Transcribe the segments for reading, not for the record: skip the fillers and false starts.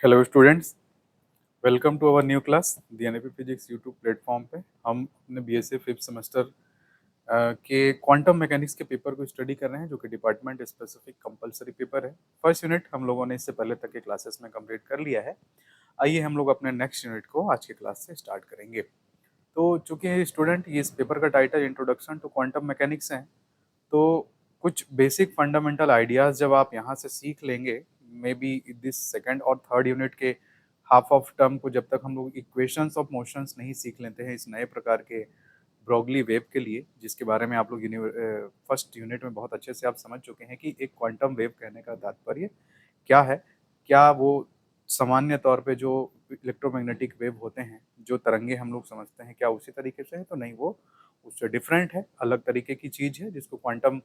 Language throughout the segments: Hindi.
Hello students, welcome to our new class the NAP physics YouTube platform पे। हम अपने बीएससी फिफ्थ सेमेस्टर के क्वांटम मैकेनिक्स के पेपर को स्टडी कर रहे हैं, जो कि डिपार्टमेंट स्पेसिफिक कंपलसरी पेपर है। फर्स्ट यूनिट हम लोगों ने इससे पहले तक के क्लासेस में कंप्लीट कर लिया है। आइए हम लोग अपने नेक्स्ट यूनिट को आज के क्लास से स्टार्ट करेंगे। तो चूंकि स्टूडेंट ये इस पेपर का title introduction to quantum mechanics है, तो कुछ बेसिक फंडामेंटल आइडियाज जब आप यहाँ से सीख लेंगे, मे बी दिस सेकंड और थर्ड यूनिट के हाफ ऑफ टर्म को, जब तक हम लोग इक्वेशंस ऑफ मोशंस नहीं सीख लेते हैं इस नए प्रकार के ब्रॉगली वेव के लिए, जिसके बारे में आप लोग फर्स्ट यूनिट में बहुत अच्छे से आप समझ चुके हैं कि एक क्वांटम वेव कहने का तात्पर्य क्या है। क्या वो सामान्य तौर पे जो इलेक्ट्रोमैग्नेटिक वेव होते हैं, जो तरंगे हम लोग समझते हैं, क्या उसी तरीके से है? तो नहीं, वो उससे डिफरेंट है, अलग तरीके की चीज है, जिसको क्वांटम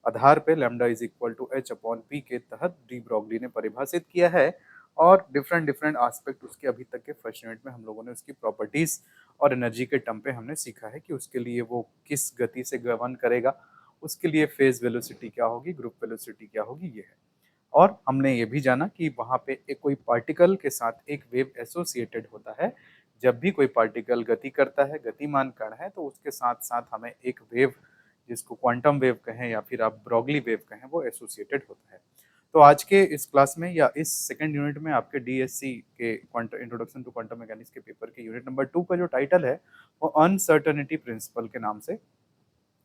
आधार पे lambda is equal to H upon P के तहत डी ब्रॉगली ने परिभाषित किया है। और डिफरेंट डिफरेंट एस्पेक्ट उसके अभी तक के फर्स्ट यूनिट में हम लोगों ने उसकी प्रॉपर्टीज और एनर्जी के टर्म पे हमने सीखा है कि उसके लिए वो किस गति से गमन करेगा, उसके लिए फेज वेलोसिटी क्या होगी, ग्रुप वेलोसिटी क्या होगी, ये है। और हमने ये भी जाना कि वहाँ पे एक कोई पार्टिकल के साथ एक वेव एसोसिएटेड होता है। जब भी कोई पार्टिकल गति करता है, गतिमान कण है, तो उसके साथ साथ हमें एक वेव, जिसको क्वांटम वेव कहें या फिर आप ब्रॉगली वेव कहें, वो एसोसिएटेड होता है। तो आज के इस क्लास में या इस सेकेंड यूनिट में आपके डीएससी के इंट्रोडक्शन टू क्वांटम मैकेनिक्स के पेपर के यूनिट नंबर 2 का जो टाइटल है, वो अनसर्टेनिटी प्रिंसिपल के नाम से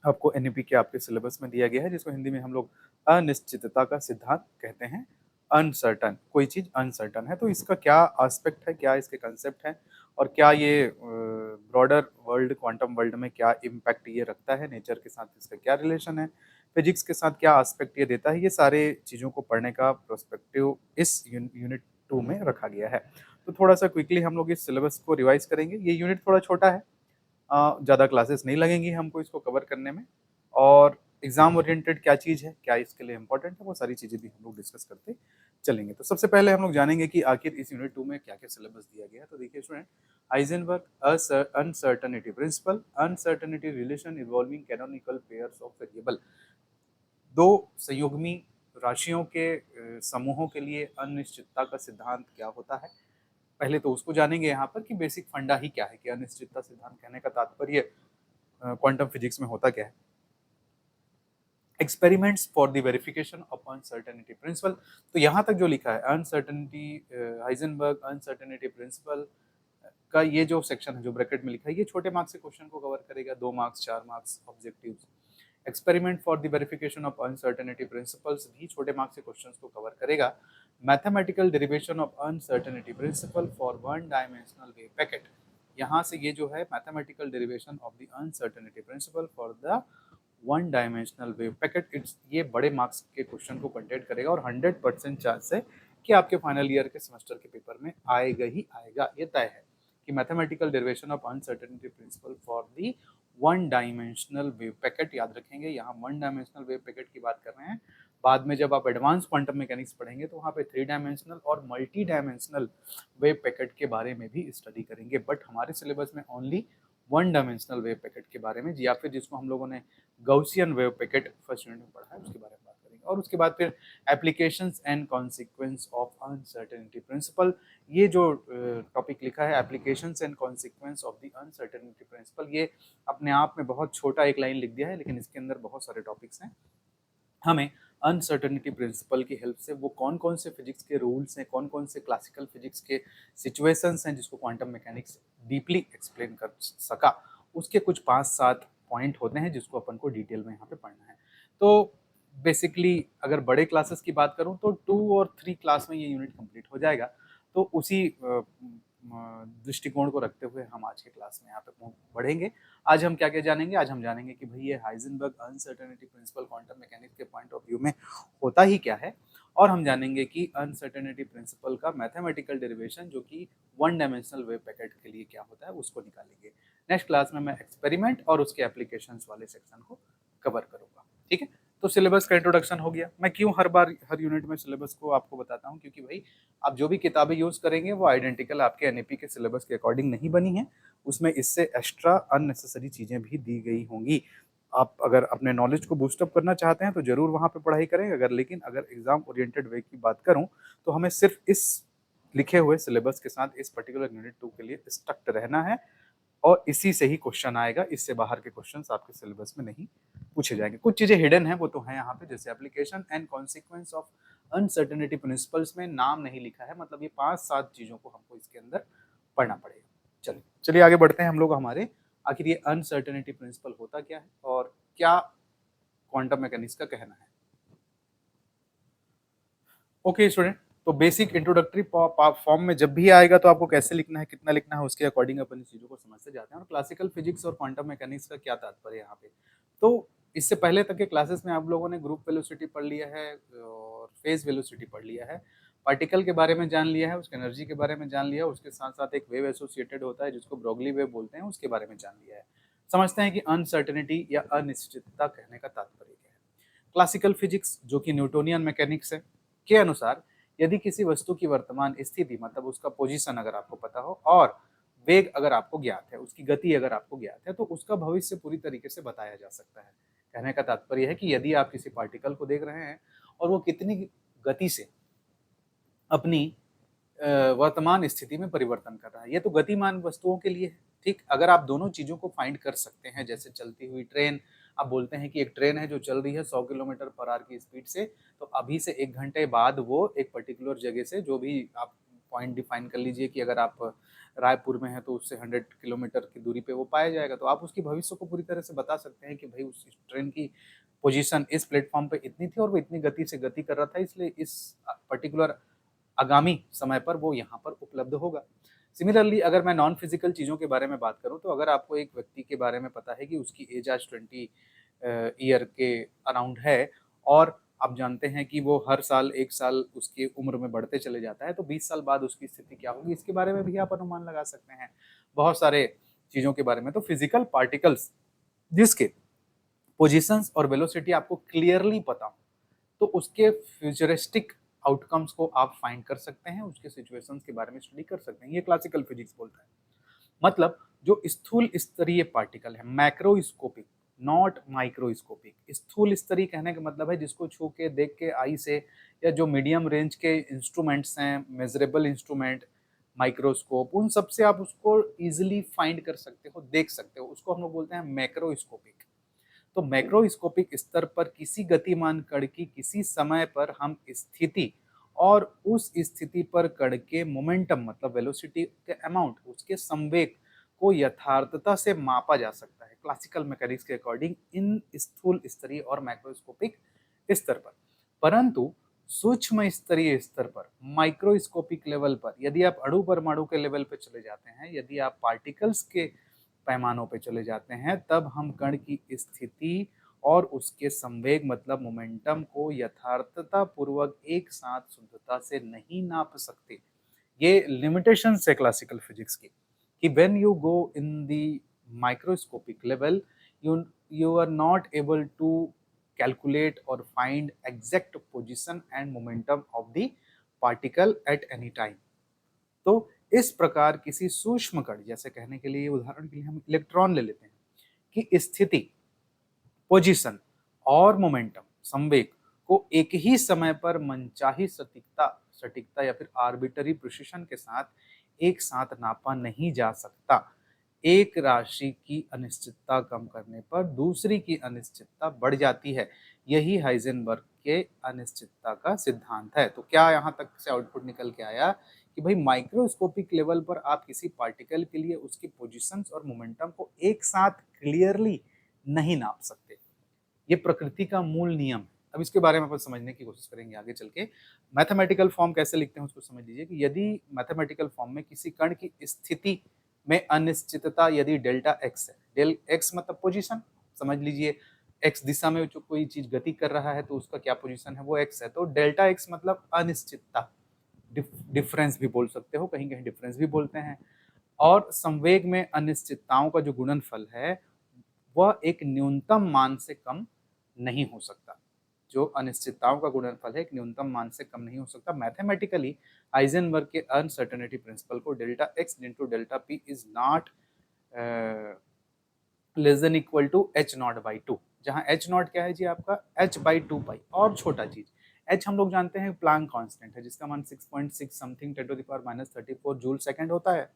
आपको एनईपी के आपके सिलेबस में दिया गया है, जिसको हिंदी में हम लोग अनिश्चितता का सिद्धांत कहते हैं। अनसर्टन, कोई चीज अनसर्टन है तो इसका क्या एस्पेक्ट है, क्या इसके कंसेप्ट है, और क्या ये ब्रॉडर वर्ल्ड, क्वांटम वर्ल्ड में क्या इम्पैक्ट ये रखता है, नेचर के साथ इसका क्या रिलेशन है, फिजिक्स के साथ क्या एस्पेक्ट ये देता है, ये सारे चीज़ों को पढ़ने का प्रोस्पेक्टिव इस यूनिट 2 में रखा गया है। तो थोड़ा सा क्विकली हम लोग इस सिलेबस को रिवाइज करेंगे। ये यूनिट थोड़ा छोटा है, ज़्यादा क्लासेस नहीं लगेंगी हमको इसको कवर करने में, और एग्जाम ओरिएंटेड क्या चीज़ है, क्या इसके लिए इंपॉर्टेंट है, वो सारी चीज़ें भी हम लोग डिस्कस करते चलेंगे। तो सबसे पहले हम लोग जानेंगे कि आखिर इस यूनिट 2 में क्या क्या सिलेबस दिया गया है। तो देखिए student, Heisenberg uncertainty principle, uncertainty relation involving canonical pairs of variable. दो संयुग्मी राशियों के समूहों के लिए अनिश्चितता का सिद्धांत क्या होता है, पहले तो उसको जानेंगे यहाँ पर कि बेसिक फंडा ही क्या है, कि अनिश्चितता सिद्धांत कहने का तात्पर्य क्वांटम फिजिक्स में होता क्या है। Experiments for the verification of uncertainty principal, तो यहाँ तक जो लिखा है अनसर्टेनिटी, हाइजेनबर्ग अनसर्टेनिटी प्रिंसिपल का ये जो सेक्शन है, जो ब्रैकेट में लिखा है, ये छोटे मार्क्स से क्वेश्चन को कवर करेगा, 2 marks 4 marks objectives. Experiment for the verification of uncertainty principles भी छोटे मार्क्स से क्वेश्चंस को कवर करेगा। Mathematical derivation of uncertainty principle for one dimensional wave packet, यहाँ से ये जो है mathematical derivation of the uncertainty principle for the one dimensional wave packet, it's ये बड़े मार्क्स के क्वेश्चन को कंटेंट करेगा, और 100% चांस है कि आपके फाइनल ईयर के सेमेस्टर के पेपर में आएगा ही आएगा, ये तय है कि mathematical derivation of uncertainty principle for the one dimensional wave packet. याद रखेंगे, यहाँ वन डायमेंशनल वेव पैकेट की बात कर रहे हैं। बाद में जब आप एडवांस क्वांटम मैकेनिक्स पढ़ेंगे तो वहाँ पे 3 डायमेंशनल और मल्टी डायमेंशनल वेव पैकेट के बारे में भी स्टडी करेंगे, बट हमारे सिलेबस में only one dimensional wave packet के बारे में, या फिर जिसको हम लोगों ने Gaussian wave packet first unit में पढ़ा है, उसके बारे में बात करेंगे। और उसके बाद फिर applications and consequence of uncertainty principal, ये जो टॉपिक लिखा है applications and consequence of the uncertainty principle, ये अपने आप में बहुत छोटा एक लाइन लिख दिया है, लेकिन इसके अंदर बहुत सारे टॉपिक्स हैं। हमें अनसर्टेनिटी प्रिंसिपल की हेल्प से वो कौन कौन से फिजिक्स के रूल्स हैं, कौन कौन से क्लासिकल फिजिक्स के सिचुएशंस हैं जिसको क्वांटम मैकेनिक्स डीपली एक्सप्लेन कर सका, उसके कुछ 5-7 पॉइंट होते हैं जिसको अपन को डिटेल में यहाँ पे पढ़ना है। तो बेसिकली अगर बड़े क्लासेस की बात करूँ तो 2 और 3 क्लास में ये यूनिट कंप्लीट हो जाएगा। तो उसी दृष्टिकोण को रखते हुए हम आज के क्लास में यहाँ पे बढ़ेंगे। आज हम क्या क्या जानेंगे, आज हम जानेंगे कि भाई ये Heisenberg uncertainty principle quantum mechanics के पॉइंट ऑफ व्यू में होता ही क्या है, और हम जानेंगे कि अनसर्टेनिटी प्रिंसिपल का मैथमेटिकल डेरिवेशन जो कि वन डायमेंशनल वेव पैकेट के लिए क्या होता है उसको निकालेंगे। नेक्स्ट क्लास में मैं एक्सपेरिमेंट और उसके एप्लीकेशंस वाले सेक्शन को कवर करूंगा। ठीक है, तो सिलेबस का इंट्रोडक्शन हो गया। मैं क्यों हर बार हर यूनिट में सिलेबस को आपको बताता हूँ, क्योंकि भाई आप जो भी किताबें यूज करेंगे वो आइडेंटिकल आपके एनईपी के सिलेबस के अकॉर्डिंग नहीं बनी है, उसमें इससे एक्स्ट्रा अननेसेसरी चीजें भी दी गई होंगी। आप अगर अपने नॉलेज को बूस्टअप करना चाहते हैं तो जरूर वहाँ पे पढ़ाई करें, लेकिन अगर एग्जाम ओरिएंटेड वे की बात करूँ तो हमें सिर्फ इस लिखे हुए सिलेबस के साथ इस पर्टिकुलर यूनिट 2 के लिए स्टक्ड रहना है और इसी से ही क्वेश्चन आएगा, इससे बाहर के क्वेश्चंस आपके सिलेबस में नहीं पूछे जाएंगे। कुछ चीजें हिडन है वो तो है यहाँ पे, जैसे application and consequence of uncertainty principles में नाम नहीं लिखा है, मतलब ये 5-7 चीजों को हमको इसके अंदर पढ़ना पड़ेगा। चलिए चलिए आगे बढ़ते हैं हम लोग हमारे, आखिर ये अनसर्टेनिटी प्रिंसिपल होता क्या है और क्या क्वांटम मैकेनिक्स का कहना है। ओके स्टूडेंट, तो बेसिक इंट्रोडक्टरी फॉर्म में जब भी आएगा तो आपको कैसे लिखना है, कितना लिखना है, उसके अकॉर्डिंग अपन इस चीज़ों को समझते जाते हैं। और क्लासिकल फिजिक्स और क्वांटम मैकेनिक्स का क्या तात्पर्य है यहाँ पे, तो इससे पहले तक के क्लासेस में आप लोगों ने ग्रुप वेलोसिटी पढ़ लिया है और फेज वेलोसिटी पढ़ लिया है, पार्टिकल के बारे में जान लिया है, उसकी एनर्जी के बारे में जान लिया है, उसके साथ साथ एक वेव एसोसिएटेड होता है जिसको ब्रोगली वेव बोलते हैं, उसके बारे में जान लिया है। समझते हैं कि अनसर्टेनिटी या अनिश्चितता कहने का तात्पर्य क्या है। क्लासिकल फिजिक्स जो कि न्यूटोनियन मैकेनिक्स है के अनुसार, यदि किसी वस्तु की वर्तमान स्थिति मतलब उसका पोजीशन अगर आपको पता हो और वेग अगर आपको ज्ञात है, उसकी गति अगर आपको ज्ञात है, तो उसका भविष्य पूरी तरीके से बताया जा सकता है। कहने का तात्पर्य है कि यदि आप किसी पार्टिकल को देख रहे हैं और वो कितनी गति से अपनी वर्तमान स्थिति में परिवर्तन कर रहा है, ये तो गतिमान वस्तुओं के लिए है। ठीक, अगर आप दोनों चीजों को फाइंड कर सकते हैं, जैसे चलती हुई ट्रेन, आप बोलते हैं कि एक ट्रेन है जो चल रही है 100 किलोमीटर पर आवर की स्पीड से, तो अभी से 1 घंटे बाद वो एक पर्टिकुलर जगह से, जो भी आप पॉइंट डिफाइन कर लीजिए कि अगर आप रायपुर में है तो उससे 100 किलोमीटर की दूरी पे वो पाया जाएगा, तो आप उसकी भविष्य को पूरी तरह से बता सकते हैं कि भाई उस ट्रेन की पोजीशन इस प्लेटफॉर्म पे इतनी थी और वो इतनी गति से गति कर रहा था, इसलिए इस पर्टिकुलर आगामी समय पर वो यहाँ पर उपलब्ध होगा। सिमिलरली अगर मैं नॉन फिजिकल चीज़ों के बारे में बात करूँ, तो अगर आपको एक व्यक्ति के बारे में पता है कि उसकी एज आज 20 ईयर के अराउंड है और आप जानते हैं कि वो हर साल 1 साल उसकी उम्र में बढ़ते चले जाता है, तो 20 साल बाद उसकी स्थिति क्या होगी, इसके बारे में भी आप अनुमान लगा सकते हैं। बहुत सारे चीज़ों के बारे में, तो फिजिकल पार्टिकल्स जिसके पोजीशंस और वेलोसिटी आपको क्लियरली पता हो, तो उसके फ्यूचरिस्टिक आउटकम्स को आप फाइंड कर सकते हैं, उसके सिचुएशंस के बारे में स्टडी कर सकते हैं। ये क्लासिकल फिजिक्स बोलता है। मतलब जो स्थूल स्तरीय पार्टिकल है, मैक्रोस्कोपिक नॉट माइक्रोस्कोपिक, स्थूल स्तरीय कहने का मतलब है जिसको छू के देख के आई से, या जो मीडियम रेंज के इंस्ट्रूमेंट्स हैं, मेजरेबल इंस्ट्रूमेंट, माइक्रोस्कोप, उन सब से आप उसको इजिली फाइंड कर सकते हो, देख सकते हो, उसको हम लोग बोलते हैं मैक्रोस्कोपिक। तो मैक्रोस्कोपिक स्तर पर किसी गतिमान कण की किसी समय पर हम स्थिति और उस स्थिति पर कण के मोमेंटम मतलब वेलोसिटी के अमाउंट, उसके संवेग को यथार्थता से मापा जा सकता है क्लासिकल मैकेनिक्स के अकॉर्डिंग इन स्थूल स्तरीय और मैक्रोस्कोपिक स्तर पर। परंतु सूक्ष्म स्तरीय स्तर पर, माइक्रोस्कोपिक लेवल पर, यदि आप अणु परमाणु के लेवल पर चले जाते हैं, यदि आप पार्टिकल्स के पैमानों पे चले जाते हैं, तब हम कण की स्थिति और उसके संवेग मतलब मोमेंटम को यथार्थता पूर्वक एक साथ शुद्धता से नहीं नाप सकते। ये लिमिटेशन है क्लासिकल फिजिक्स की, कि when you go in the microscopic level, you are not able to calculate or find exact position and momentum of the particle at any time। तो इस प्रकार किसी सूक्ष्म कण, जैसे कहने के लिए उदाहरण के लिए हम इलेक्ट्रॉन ले लेते हैं, कि स्थिति, पोजीशन और मोमेंटम संवेग को एक ही समय पर मनचाही सटीकता सटीकता या फिर आर्बिटरी प्रिसिशन के साथ एक साथ नापा नहीं जा सकता। एक राशि की अनिश्चितता कम करने पर दूसरी की अनिश्चितता बढ़ जाती है। यही हाइजेनबर्ग के अनिश्चितता का सिद्धांत है। तो क्या यहाँ तक से आउटपुट निकल के आया कि भाई माइक्रोस्कोपिक लेवल पर आप किसी पार्टिकल के लिए उसकी पोजीशंस और मोमेंटम को एक साथ क्लियरली नहीं नाप सकते। ये प्रकृति का मूल नियम है। अब इसके बारे में अपन समझने की कोशिश करेंगे आगे चल के। मैथमेटिकल फॉर्म कैसे लिखते हैं उसको समझ लीजिए कि यदि मैथमेटिकल फॉर्म में किसी कण की स्थिति में अनिश्चितता यदि डेल्टा एक्स है, डेल एक्स मतलब पोजीशन, समझ लीजिए एक्स दिशा में जो कोई चीज गति कर रहा है तो उसका क्या पोजीशन है, वो एक्स है, तो डेल्टा एक्स मतलब अनिश्चितता, डिफरेंस भी बोल सकते हो, कहीं कहीं डिफरेंस भी बोलते हैं। और संवेग में अनिश्चितताओं का जो गुणनफल है वह एक न्यूनतम मान से कम नहीं हो सकता। जो अनिश्चितताओं का गुणनफल है एक न्यूनतम मान से कम नहीं हो सकता। मैथमेटिकली हाइजेनबर्ग के अनसर्टेनिटी प्रिंसिपल को delta x into delta P is not less than equal to H not by two, जहाँ एच नॉट क्या है जी आपका एच बाई टू पाई और छोटा चीज, एच हम लोग जानते हैं प्लैंक कांस्टेंट है, जिसका मान 6.6 समथिंग 10⁻⁻34 जूल सेकंड होता है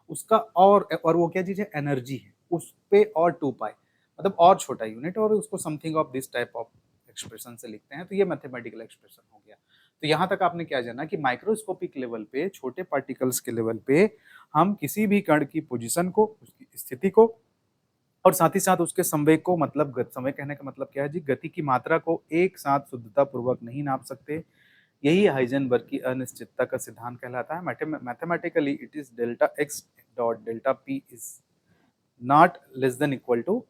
उसका। और वो क्या चीज है, एनर्जी है, उस पे और 2 पाई मतलब और छोटा यूनिट, और उसको something of this type of expression से लिखते हैं। तो ये मैथमेटिकल एक्सप्रेशन हो गया। तो यहाँ तक आपने क्या जाना कि माइक्रोस्कोपिक लेवल पे, छोटे पार्टिकल्स के लेवल पे हम किसी भी कण की पोजीशन को, उसकी स्थिति को, और साथ ही साथ उसके संवेग को, मतलब संवेग कहने का मतलब क्या है जी, गति की मात्रा को एक साथ शुद्धता पूर्वक नहीं नाप सकते। यही हाइजेनबर्ग की अनिश्चितता का सिद्धांत कहलाता है। Mathematically it is delta x dot delta P is not less than equal to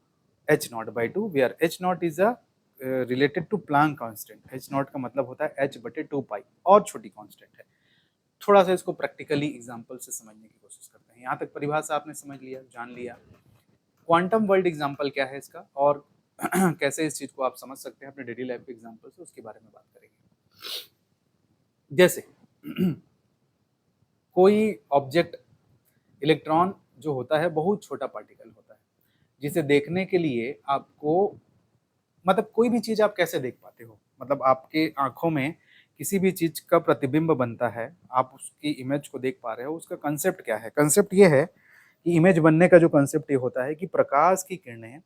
H not by two, where H not is a related to Planck constant. H not का मतलब होता है एच बटे 2 पाई, और छोटी कांस्टेंट है। थोड़ा सा इसको प्रैक्टिकली एग्जांपल से समझने की कोशिश करते हैं। यहाँ तक परिभाषा आपने समझ लिया, जान लिया। क्वांटम वर्ल्ड एग्जांपल क्या है इसका, और कैसे इस चीज को आप समझ सकते हैं अपने डेली लाइफ के एग्जांपल से, उसके बारे में बात करेंगे। जैसे कोई ऑब्जेक्ट, इलेक्ट्रॉन जो होता है बहुत छोटा पार्टिकल होता है, जिसे देखने के लिए आपको, मतलब कोई भी चीज आप कैसे देख पाते हो, मतलब आपके आंखों में किसी भी चीज का प्रतिबिंब बनता है, आप उसकी इमेज को देख पा रहे हो, उसका कंसेप्ट क्या है? कंसेप्ट ये है कि इमेज बनने का जो कंसेप्ट ये होता है कि प्रकाश की किरणें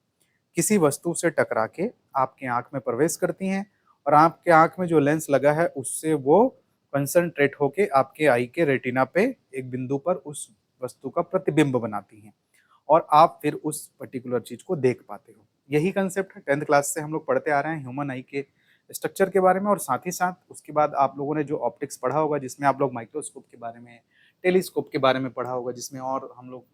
किसी वस्तु से टकरा के आपके आंख में प्रवेश करती हैं, और आपके आंख में जो लेंस लगा है उससे वो कंसंट्रेट होके आपके आई के रेटिना पे एक बिंदु पर उस वस्तु का प्रतिबिंब बनाती हैं, और आप फिर उस पर्टिकुलर चीज को देख पाते हो। यही कंसेप्ट है, 10th क्लास से हम लोग पढ़ते आ रहे हैं ह्यूमन आई के स्ट्रक्चर के बारे में, और साथ ही साथ उसके बाद आप लोगों ने जो ऑप्टिक्स पढ़ा होगा, जिसमें आप लोग माइक्रोस्कोप के बारे में, टेलीस्कोप के बारे में पढ़ा होगा, जिसमें और हम लोग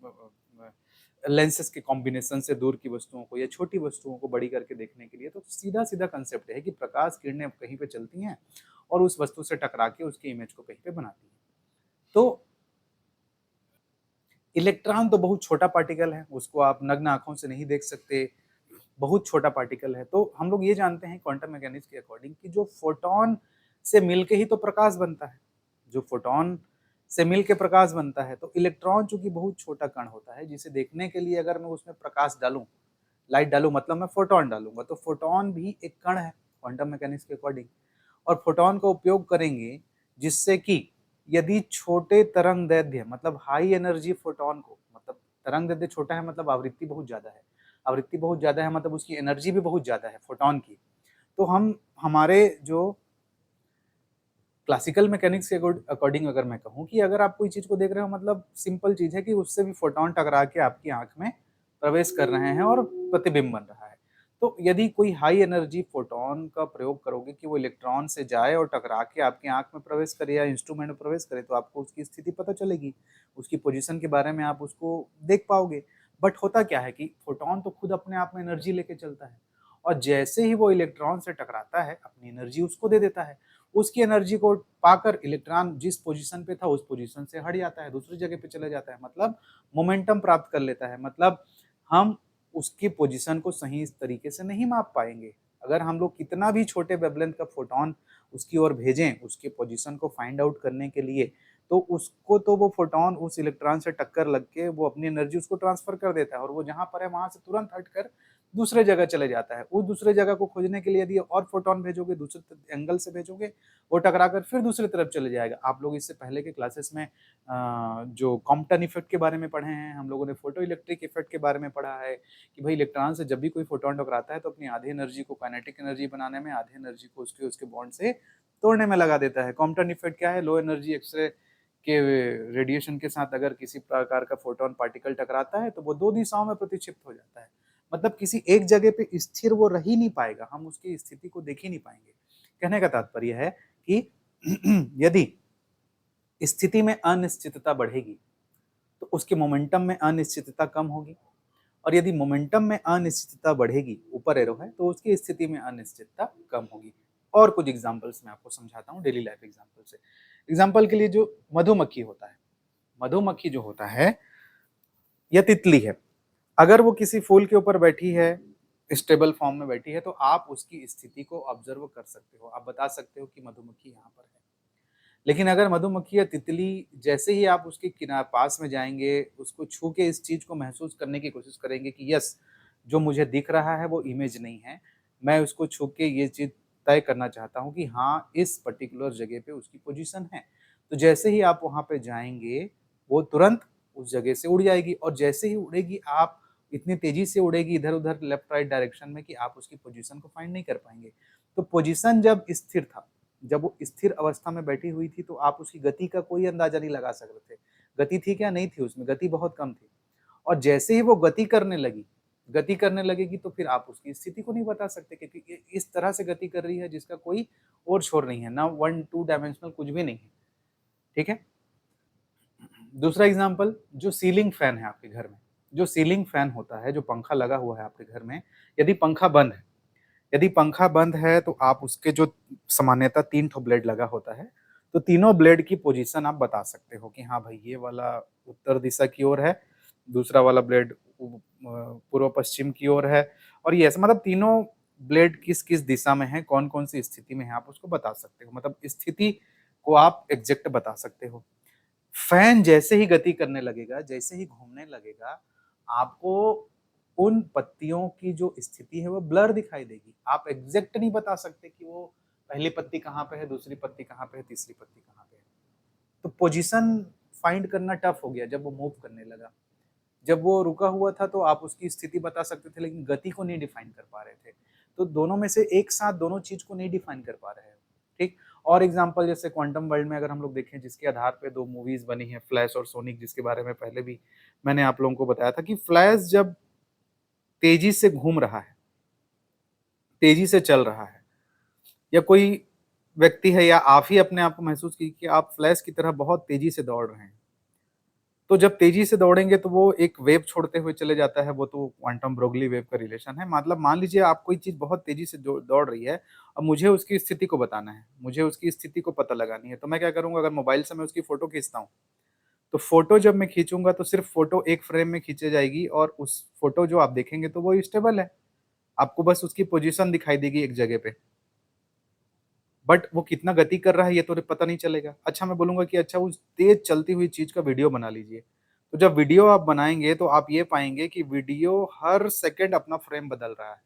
लेंसेज के कॉम्बिनेशन से दूर की वस्तुओं को या छोटी वस्तुओं को बड़ी करके देखने के लिए। तो सीधा सीधा कंसेप्ट है कि प्रकाश किरणें कहीं पे चलती हैं और उस वस्तु से टकरा के उसकी इमेज को कहीं पे बनाती हैं। तो इलेक्ट्रॉन तो बहुत छोटा पार्टिकल है, उसको आप नग्न आंखों से नहीं देख सकते, बहुत छोटा पार्टिकल है। तो हम लोग ये जानते हैं क्वांटम मैकेनिक्स के अकॉर्डिंग कि जो फोटोन से मिलके ही तो प्रकाश बनता है, जो फोटोन से मिलके प्रकाश बनता है। तो इलेक्ट्रॉन चूंकि बहुत छोटा कण होता है, जिसे देखने के लिए अगर मैं उसमें प्रकाश डालूं, लाइट डालूं, मतलब मैं फोटोन डालूंगा, तो फोटोन भी एक कण है क्वांटम मैकेनिक्स के अकॉर्डिंग, और फोटोन का उपयोग करेंगे जिससे कि यदि छोटे तरंग दैर्ध्य, मतलब हाई एनर्जी फोटोन को, मतलब तरंग दैर्ध्य छोटा है मतलब आवृत्ति बहुत ज्यादा है, आवृत्ति बहुत ज्यादा है मतलब उसकी एनर्जी भी बहुत ज्यादा है फोटोन की। तो हम हमारे जो क्लासिकल मैकेनिक्स के अकॉर्डिंग अगर मैं कहूँ कि अगर आप कोई चीज को देख रहे हो, मतलब सिंपल चीज है कि उससे भी फोटोन टकरा के आपकी आंख में प्रवेश कर रहे हैं और प्रतिबिंब बन रहा है। तो यदि कोई हाई एनर्जी फोटोन का प्रयोग करोगे कि वो इलेक्ट्रॉन से जाए और टकरा के आपकी आंख में प्रवेश करे या इंस्ट्रूमेंट में प्रवेश करे, तो आपको उसकी स्थिति पता चलेगी, उसकी पोजीशन के बारे में आप उसको देख पाओगे। बट होता क्या है कि फोटोन तो खुद अपने आप में एनर्जी लेके चलता है, और जैसे ही वो इलेक्ट्रॉन से टकराता है अपनी एनर्जी उसको दे देता है। उसकी एनर्जी को पाकर इलेक्ट्रॉन जिस पोजीशन पे था उस पोजीशन से हट जाता है, दूसरी जगह पे चले जाता है, मतलब मोमेंटम प्राप्त कर लेता है। मतलब हम उसकी पोजीशन को सही तरीके से नहीं माप पाएंगे। अगर हम लोग कितना भी छोटे वेवलेंथ का फोटोन उसकी ओर भेजें उसके पोजीशन को फाइंड आउट करने के लिए, तो उसको तो वो फोटोन उस इलेक्ट्रॉन से टक्कर लग के वो अपनी एनर्जी उसको ट्रांसफर कर देता है, और वो जहां पर है वहां से तुरंत हटकर दूसरे जगह चले जाता है। उस दूसरे जगह को खोजने के लिए यदि और फोटोन भेजोगे, दूसरे एंगल से भेजोगे, वो टकरा कर फिर दूसरी तरफ चले जाएगा। आप लोग इससे पहले के क्लासेस में जो कॉम्पटन इफेक्ट के बारे में पढ़े हैं, हम लोगों ने फोटो इलेक्ट्रिक इफेक्ट के बारे में पढ़ा है कि भाई इलेक्ट्रॉन से जब भी कोई फोटोन टकराता है तो अपनी आधी एनर्जी को काइनेटिक एनर्जी बनाने में, आधी एनर्जी को उसके उसके बॉन्ड से तोड़ने में लगा देता है। कॉम्पटन इफेक्ट क्या है? लो एनर्जी एक्सरे के रेडिएशन के साथ अगर किसी प्रकार का फोटोन पार्टिकल टकराता है तो वो दो दिशाओं में प्रतिक्षिप्त हो जाता है, मतलब किसी एक जगह पे स्थिर वो रह ही नहीं पाएगा, हम उसकी स्थिति को देख ही नहीं पाएंगे। कहने का तात्पर्य है कि यदि स्थिति में अनिश्चितता बढ़ेगी तो उसके मोमेंटम में अनिश्चितता कम होगी, और यदि मोमेंटम में अनिश्चितता बढ़ेगी, ऊपर एरो है, तो उसकी स्थिति में अनिश्चितता कम होगी। और कुछ एग्जांपल्स मैं आपको समझाता हूँ डेली लाइफ एग्जांपल से। एग्जांपल के लिए जो मधुमक्खी होता है, मधुमक्खी जो होता है या तितली है, अगर वो किसी फूल के ऊपर बैठी है, स्टेबल फॉर्म में बैठी है, तो आप उसकी स्थिति को ऑब्जर्व कर सकते हो, आप बता सकते हो कि मधुमक्खी यहाँ पर है। लेकिन अगर मधुमक्खी या तितली, जैसे ही आप उसके किनारे पास में जाएंगे, उसको छू के इस चीज को महसूस करने की कोशिश करेंगे कि यस, जो मुझे दिख रहा है वो इमेज नहीं है, मैं उसको छू के ये चीज तय करना चाहता हूँ कि हाँ, इस पर्टिकुलर जगह पे उसकी पोजीशन है। तो जैसे ही आप वहाँ पे जाएँगे, वो तुरंत उस जगह से उड़ जाएगी और जैसे ही उड़ेगी आप इतनी तेज़ी से उड़ेगी इधर-उधर लेफ्ट राइट डायरेक्शन में कि आप उसकी पोजीशन को फाइंड नहीं कर पाएँगे। तो पोजीशन जब स्थिर था, जब वो स्थिर अवस्था में बैठी हुई थी तो आप उसकी गति का कोई अंदाज़ा नहीं लगा सक रहे थे। गति थी क्या? नहीं थी उसमें, गति बहुत कम थी। और जैसे ही वो गति करने लगेगी तो फिर आप उसकी स्थिति को नहीं बता सकते क्योंकि ये इस तरह से गति कर रही है जिसका कोई ओर-छोर नहीं है, ना 1-2 डायमेंशनल कुछ भी नहीं है, ठीक है? दूसरा एग्ज़ाम्पल जो सीलिंग फैन है आपके घर में, जो सीलिंग फैन होता है, जो पंखा लगा हुआ है आपके घर में, यदि पंखा बंद है यदि पंखा बंद है तो आप उसके जो सामान्यतः 3 ठो ब्लेड लगा होता है, तो तीनों ब्लेड की पोज़ीशन आप बता सकते हो कि हाँ भाई ये वाला उत्तर दिशा की ओर है, दूसरा वाला ब्लेड पूर्व-पश्चिम की ओर है और ये ऐसे मतलब तीनों ब्लेड किस-किस दिशा में हैं, कौन-कौन सी स्थिति में है, आप उसको बता सकते हो। मतलब स्थिति को आप एग्ज़ैक्ट बता सकते हो। फैन जैसे ही गति करने लगेगा, जैसे ही घूमने लगेगा, आपको उन पत्तियों की जो स्थिति है वो ब्लर दिखाई देगी। आप एग्ज़ैक्ट नहीं बता सकते कि वो पहली पत्ती कहाँ पे है, दूसरी पत्ती कहाँ पे है, तीसरी पत्ती कहाँ पे है। तो पोज़ीशन फाइंड करना टफ हो गया जब वो मूव करने लगा। जब वो रुका हुआ था तो आप उसकी स्थिति बता सकते थे लेकिन गति को नहीं डिफाइन कर पा रहे थे। तो दोनों में से एक साथ दोनों चीज़ को नहीं डिफाइन कर पा रहे हो, ठीक? और एग्ज़ाम्पल जैसे क्वांटम वर्ल्ड में अगर हम लोग देखें जिसके आधार पे 2 मूवीज़ बनी हैं फ्लैश और सोनिक जिसके बारे में पहले भी मैंने आप लोगों को बताया था कि फ्लैश जब तेज़ी से घूम रहा है, तेज़ी से चल रहा है या कोई व्यक्ति है या आप ही अपने आप को महसूस कीजिए कि आप फ्लैश की तरह बहुत तेज़ी से दौड़ रहे हैं। तो जब तेज़ी से दौड़ेंगे तो वो एक वेव छोड़ते हुए चले जाता है, वो तो क्वांटम ब्रोगली वेव का रिलेशन है। मतलब मान लीजिए आप कोई चीज़ बहुत तेज़ी से दौड़ रही है, अब मुझे उसकी स्थिति को बताना है, मुझे उसकी स्थिति को पता लगानी है, तो मैं क्या करूँगा अगर मोबाइल से मैं उसकी फ़ोटो खींचता हूँ, तो फ़ोटो जब मैं खींचूँगा तो सिर्फ़ फ़ोटो एक फ्रेम में खींची जाएगी और उस फ़ोटो जो आप देखेंगे तो वो स्टेबल है। आपको बस उसकी पोज़ीशन दिखाई देगी एक जगह पे। बट वो कितना गति कर रहा है ये तो पता नहीं चलेगा। अच्छा मैं बोलूँगा कि अच्छा उस तेज़ चलती हुई चीज़ का वीडियो बना लीजिए। तो जब वीडियो आप बनाएँगे तो आप ये पाएँगे कि वीडियो हर सेकंड अपना फ्रेम बदल रहा है।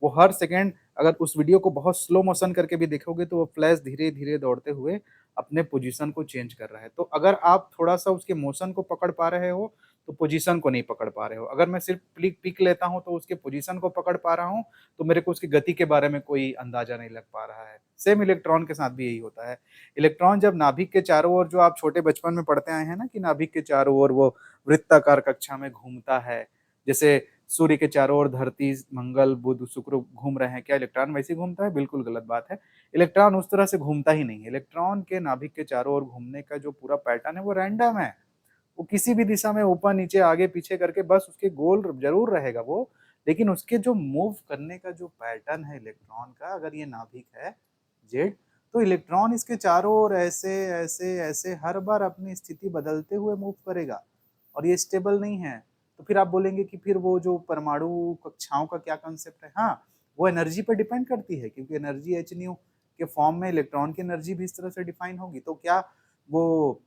वो हर सेकंड अगर उस वीडियो को बहुत स्लो मोशन करके भी देखोगे तो वो फ्लैश धीरे-धीरे दौड़ते हुए अपने पोज़ीशन को चेंज कर रहा है। तो अगर आप थोड़ा-सा उसके मोशन को पकड़ पा रहे हो, तो पोज़ीशन को नहीं पकड़ पा रहे हो। अगर मैं सिर्फ़ पिक लेता हूँ तो उसके पोज़ीशन को पकड़ पा रहा हूँ, तो मेरे को उसकी गति के बारे में कोई अंदाज़ा नहीं लग पा रहा है। सेम इलेक्ट्रॉन के साथ भी यही होता है। इलेक्ट्रॉन जब नाभिक के चारों ओर जो आप छोटे बचपन में पढ़ते आए हैं ना कि नाभिक के चारों ओर वो वृत्ताकार कक्षा में घूमता है। जैसे सूर्य के चारों ओर धरती, मंगल, बुध, शुक्र घूम रहे हैं, क्या इलेक्ट्रॉन वैसे ही घूमता है? बिल्कुल गलत बात है। इलेक्ट्रॉन उस तरह से घूमता ही नहीं है। इलेक्ट्रॉन के नाभिक के चारों ओर घूमने का जो पूरा पैटर्न है वो रैंडम है। वो किसी भी दिशा में ऊपर, नीचे, आगे, पीछे करके बस उसके गोल ज़रूर रहेगा वो, लेकिन उसके जो मूव करने का जो पैटर्न है इलेक्ट्रॉन का, अगर ये नाभिक है जेड, तो इलेक्ट्रॉन इसके चारों ओर ऐसे, ऐसे, ऐसे हर बार अपनी स्थिति बदलते हुए मूव करेगा और ये स्टेबल नहीं है। तो फिर आप बोलेंगे कि फिर वो जो परमाणु कक्षाओं का क्या कांसेप्ट है? हाँ, वो एनर्जी पे डिपेंड करती है क्योंकि एनर्जी h न्यू के फॉर्म में इलेक्ट्रॉन की एनर्जी भी इस तरह से डिफाइन होगी। तो क्या वो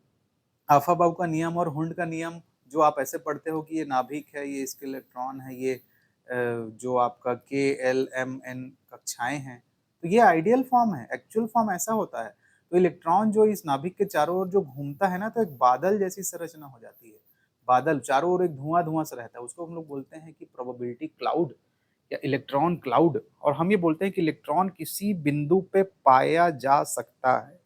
अफ़ाबाउ का नियम और हुंड का नियम जो आप ऐसे पढ़ते हो कि ये नाभिक है, ये इसके इलेक्ट्रॉन है, ये जो आपका के, एल, एम, एन कक्षाएँ हैं, तो ये आइडियल फॉर्म है, एक्चुअल फॉर्म ऐसा होता है। तो इलेक्ट्रॉन जो इस नाभिक के चारों ओर जो घूमता है ना, तो एक बादल जैसी संरचना हो जाती है। बादल चारों ओर एक धुआँ-धुआँ सा रहता है, उसको हम लोग बोलते हैं कि प्रोबेबिलिटी क्लाउड या इलेक्ट्रॉन क्लाउड और हम ये बोलते हैं कि इलेक्ट्रॉन किसी बिंदु पे पाया जा सकता है।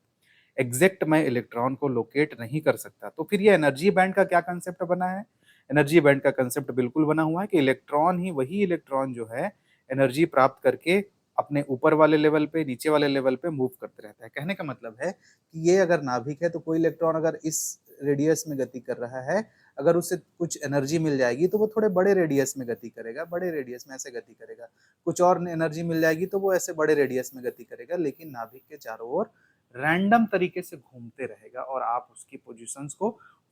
एग्ज़ैक्ट मैं इलेक्ट्रॉन को लोकेट नहीं कर सकता। तो फिर ये एनर्जी बैंड का क्या कांसेप्ट बना है? एनर्जी बैंड का कांसेप्ट बिल्कुल बना हुआ है कि इलेक्ट्रॉन ही वही इलेक्ट्रॉन जो है एनर्जी प्राप्त करके अपने ऊपर वाले लेवल पे, नीचे वाले लेवल पे मूव करते रहता है। कहने का मतलब है कि ये अगर नाभिक है तो कोई इलेक्ट्रॉन अगर इस रेडियस में गति कर रहा है, अगर उसे कुछ एनर्जी मिल जाएगी तो वो थोड़े बड़े रेडियस में गति करेगा, बड़े रेडियस में ऐसे गति करेगा। कुछ और एनर्जी मिल जाएगी तो वो ऐसे बड़े रेडियस में गति करेगा, लेकिन नाभिक के चारों ओर रैंडम तरीके से घूमते रहेगा और आप उसकी पोजीशंस को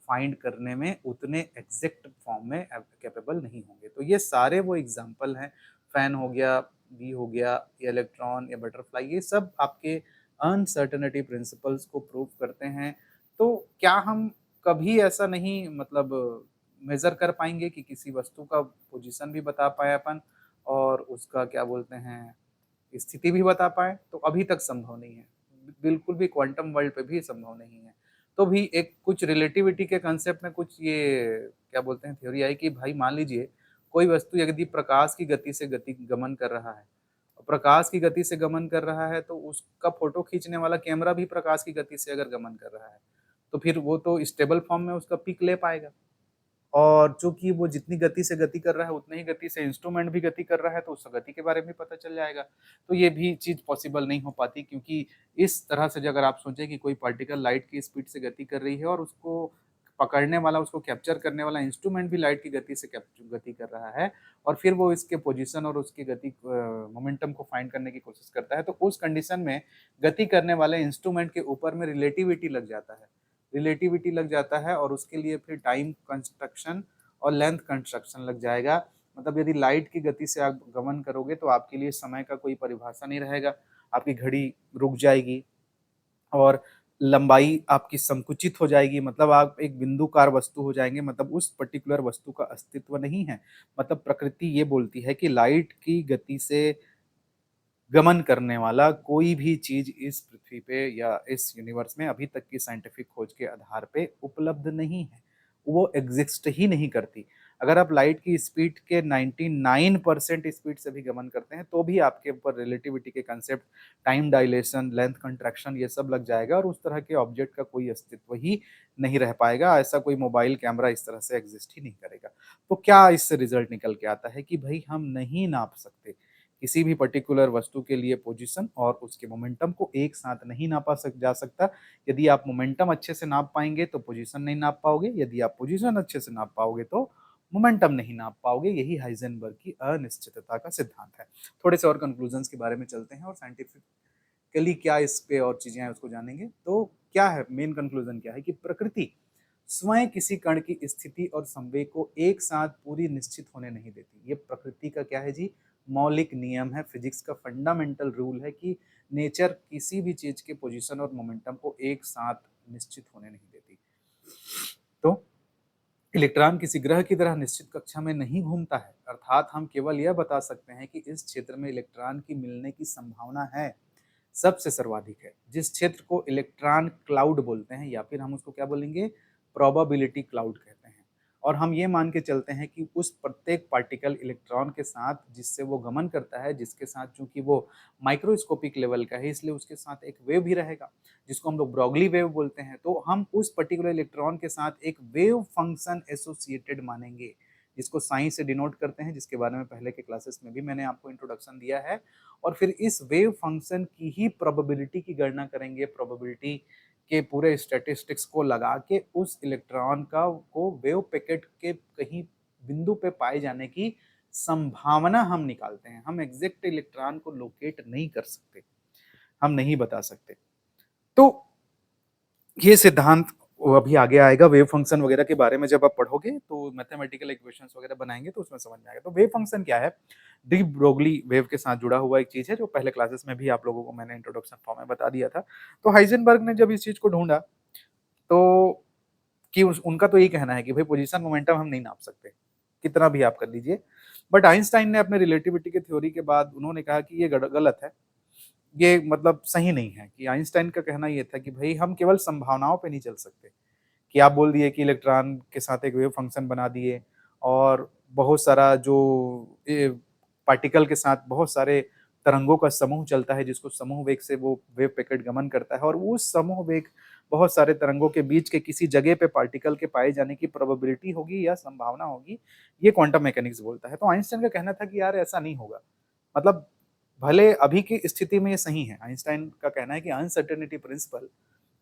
फाइंड करने में उतने एग्जैक्ट फॉर्म में कैपेबल नहीं होंगे। तो ये सारे वो एग्जांपल हैं, फैन हो गया, बी हो गया, या इलेक्ट्रॉन या बटरफ्लाई, ये सब आपके अनसर्टेनिटी प्रिंसिपल्स को प्रूव करते हैं। तो क्या हम कभी ऐसा नहीं मतलब मेज़र कर पाएँगे कि किसी वस्तु का पोजीशन भी बता पाएँ अपन और उसका क्या बोलते हैं स्थिति भी बता पाए तो अभी तक संभव नहीं है, बिल्कुल भी क्वांटम वर्ल्ड पे भी संभव नहीं है। तो भी एक कुछ रिलेटिविटी के कंसेप्ट में कुछ ये क्या बोलते हैं थ्योरी आई कि भाई मान लीजिए कोई वस्तु यदि प्रकाश की गति से गति गमन कर रहा है, प्रकाश की गति से गमन कर रहा है तो उसका फोटो खींचने वाला कैमरा भी प्रकाश की गति से अगर गमन कर रहा है, तो फिर वो तो स्टेबल फॉर्म में उसका पीक ले पाएगा। और चूँकि वो जितनी गति से गति कर रहा है, उतनी ही गति से इंस्ट्रूमेंट भी गति कर रहा है, तो उस गति के बारे में पता चल जाएगा। तो ये भी चीज़ पॉसिबल नहीं हो पाती, क्योंकि इस तरह से अगर आप सोचें कि कोई पार्टिकल लाइट की स्पीड से गति कर रही है और उसको पकड़ने वाला, उसको कैप्चर करने वाला इंस्ट्रूमेंट भी लाइट की गति से गति कर रहा है, और फिर वो इसके पोजीशन और उसकी गति मोमेंटम को फाइंड करने की कोशिश करता है, तो उस कंडीशन में गति करने वाले इंस्ट्रूमेंट के ऊपर में रिलेटिविटी लग जाता है। रिलेटिविटी लग जाता है और उसके लिए फिर टाइम कंस्ट्रक्शन और लेंथ कंस्ट्रक्शन लग जाएगा। मतलब यदि लाइट की गति से आप गमन करोगे तो आपके लिए समय का कोई परिभाषा नहीं रहेगा, आपकी घड़ी रुक जाएगी और लंबाई आपकी संकुचित हो जाएगी, मतलब आप एक बिंदुकार वस्तु हो जाएँगे, मतलब उस पर्टिकुलर वस्तु का अस्तित्व नहीं है। मतलब प्रकृति ये बोलती है कि लाइट की गति से गमन करने वाला कोई भी चीज़ इस पृथ्वी पे या इस यूनिवर्स में अभी तक की साइंटिफिक खोज के आधार पे उपलब्ध नहीं है। वो एग्ज़िस्ट ही नहीं करती। अगर आप लाइट की स्पीड के 99% स्पीड से भी गमन करते हैं, तो भी आपके ऊपर रिलेटिविटी के concept, time dilation, length contraction ये सब लग जाएगा और उस तरह के ऑब्जेक्ट का कोई अस्तित्व ही नहीं रह पाएगा। ऐसा कोई मोबाइल कैमरा इस तरह से एग्ज़िस्ट ही नहीं करेगा। तो क्या इससे रिज़ल्ट निकल के आता है कि भई हम नहीं नाप सकते। किसी भी पर्टिकुलर वस्तु के लिए पोजीशन और उसके मोमेंटम को एक साथ नहीं नापा जा सकता। यदि आप मोमेंटम अच्छे से नाप पाएँगे तो पोजीशन नहीं नाप पाओगे, यदि आप पोजीशन अच्छे से नाप पाओगे तो मोमेंटम नहीं नाप पाओगे। यही हाइजेनबर्ग की अनिश्चितता का सिद्धांत है। थोड़े से और कंक्लूजन्स के बारे में चलते हैं और साइंटिफिकली क्या इस पे और चीज़ें हैं उसको जानेंगे। तो क्या है मेन कंक्लूजन क्या है कि प्रकृति स्वयं किसी कण की स्थिति और संवेग को एक साथ पूरी निश्चित होने नहीं देती। ये प्रकृति का क्या है जी, मौलिक नियम है, फिजिक्स का फंडामेंटल रूल है कि नेचर किसी भी चीज के पोजीशन और मोमेंटम को एक साथ निश्चित होने नहीं देती। तो इलेक्ट्रॉन किसी ग्रह की तरह निश्चित कक्षा में नहीं घूमता है, अर्थात हम केवल यह बता सकते हैं कि इस क्षेत्र में इलेक्ट्रॉन की मिलने की संभावना है, सबसे सर्वाधिक है। जिस क्षेत्र को इलेक्ट्रॉन क्लाउड बोलते हैं या फिर हम उसको क्या बोलेंगे, प्रोबेबिलिटी क्लाउड कहते हैं। और हम ये मान के चलते हैं कि उस प्रत्येक पार्टिकल इलेक्ट्रॉन के साथ जिससे वो गमन करता है, जिसके साथ चूंकि वो माइक्रोस्कोपिक लेवल का है, इसलिए उसके साथ एक वेव भी रहेगा जिसको हम लोग ब्रॉगली वेव बोलते हैं। तो हम उस पर्टिकुलर इलेक्ट्रॉन के साथ एक वेव फंक्शन एसोसिएटेड मानेंगे, जिसको साइन से डिनोट करते हैं, जिसके बारे में पहले के क्लासेस में भी मैंने आपको इंट्रोडक्शन दिया है। और फिर इस वेव फंक्शन की ही प्रोबेबिलिटी की गणना करेंगे, प्रोबेबिलिटी के पूरे स्टैटिस्टिक्स को लगा के उस इलेक्ट्रॉन का को वेव पैकेट के कहीं बिंदु पे पाए जाने की संभावना हम निकालते हैं। हम एग्जैक्ट इलेक्ट्रॉन को लोकेट नहीं कर सकते, हम नहीं बता सकते। तो ये सिद्धांत वो अभी आगे आएगा, वेव फंक्शन वगैरह के बारे में जब आप पढ़ोगे तो मैथमेटिकल इक्वेशंस वगैरह बनाएंगे तो उसमें समझ में आएगा। तो वेव फंक्शन क्या है, डी ब्रोगली वेव के साथ जुड़ा हुआ एक चीज है, जो पहले क्लासेस में भी आप लोगों को मैंने इंट्रोडक्शन फॉर्म में बता दिया था। तो हाइजेनबर्ग ने जब इस चीज को ढूंढा तो उनका तो यही कहना है कि भाई पोजीशन मोमेंटम हम नहीं नाप सकते, कितना भी आप कर लीजिए। बट आइंस्टाइन ने अपने रिलेटिविटी के थ्योरी के बाद उन्होंने कहा कि ये गलत है, ये मतलब सही नहीं है। कि आइंस्टाइन का कहना ये था कि भाई हम केवल संभावनाओं पे नहीं चल सकते, कि आप बोल दिए कि इलेक्ट्रॉन के साथ एक वेव फंक्शन बना दिए और बहुत सारा जो पार्टिकल के साथ बहुत सारे तरंगों का समूह चलता है, जिसको समूह वेग से वो वेव पैकेट गमन करता है, और उस समूह वेग बहुत सारे तरंगों के बीच के किसी जगह पे पार्टिकल के पाए जाने की प्रोबेबिलिटी होगी या संभावना होगी, ये क्वांटम मैकेनिक्स बोलता है। तो आइंस्टाइन का कहना था कि यार ऐसा नहीं होगा। मतलब भले अभी की स्थिति में ये सही है, आइंस्टाइन का कहना है कि अनसर्टेनिटी प्रिंसिपल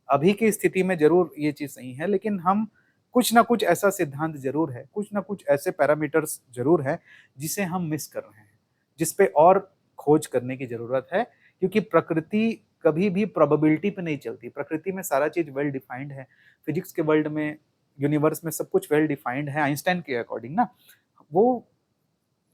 अभी की स्थिति में जरूर ये चीज सही है, लेकिन हम कुछ ना कुछ ऐसा सिद्धांत जरूर है, कुछ ना कुछ ऐसे पैरामीटर्स जरूर है जिसे हम मिस कर रहे हैं, जिसपे और खोज करने की जरूरत है। क्योंकि प्रकृति कभी भी प्रोबेबिलिटी पे नहीं चलती, प्रकृति में सारा चीज वेल डिफाइंड है। फिजिक्स के वर्ल्ड में, यूनिवर्स में सब कुछ वेल डिफाइंड है आइंस्टाइन के अकॉर्डिंग ना। वो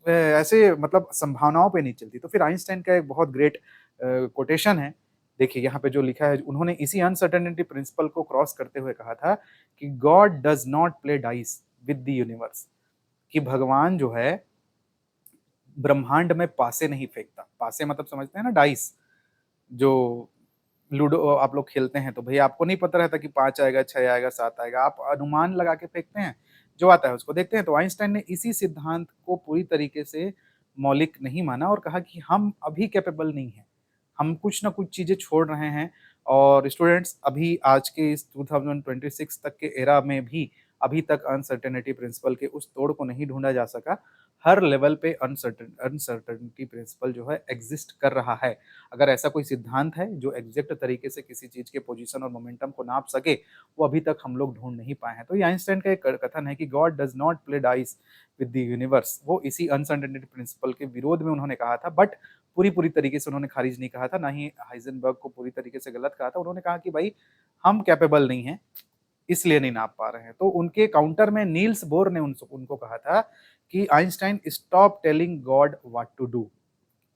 ऐसे मतलब संभावनाओं पे नहीं चलती। तो फिर आइंस्टाइन का एक बहुत ग्रेट कोटेशन है, देखिए यहाँ पे जो लिखा है, उन्होंने इसी अनसर्टेनिटी प्रिंसिपल को क्रॉस करते हुए कहा था कि God does not play dice with the universe, कि भगवान जो है ब्रह्मांड में पासे नहीं फेंकता। पासे मतलब समझते हैं ना, डाइस, जो लूडो आप लोग खेलते हैं, तो भैया आपको नहीं पता रहता कि 5 आएगा, 6 आएगा, 7 आएगा, आप अनुमान लगा के फेंकते हैं, जो आता है उसको देखते हैं। तो आइंस्टाइन ने इसी सिद्धांत को पूरी तरीके से मौलिक नहीं माना और कहा कि हम अभी कैपेबल नहीं हैं, हम कुछ ना कुछ चीज़ें छोड़ रहे हैं। और स्टूडेंट्स, अभी आज के इस 2026 तक के एरा में भी अभी तक अनसर्टेनिटी प्रिंसिपल के उस तोड़ को नहीं ढूँढा जा सका। हर लेवल पे अनसर्टेनिटी प्रिंसिपल जो है एग्ज़िस्ट कर रहा है। अगर ऐसा कोई सिद्धांत है जो एग्जैक्ट तरीके से किसी चीज़ के पोजीशन और मोमेंटम को नाप सके, वो अभी तक हम लोग ढूँढ नहीं पाए हैं। तो ये आइंस्टाइन का एक कथन है कि God does not play dice with the universe. वो इसी अनसर्टेनिटी प्रिंसिपल के विरोध में उन्होंने कहा था, बट पूरी तरीके से उन्होंने खारिज नहीं कहा था, ना ही हाइजेनबर्ग को पूरी तरीके से गलत कहा था। उन्होंने कहा कि भाई हम कैपेबल नहीं हैं, इसलिए नहीं नाप पा रहे हैं। तो उनके काउंटर में नील्स बोर ने उनको कहा था कि Einstein stop telling God what to do.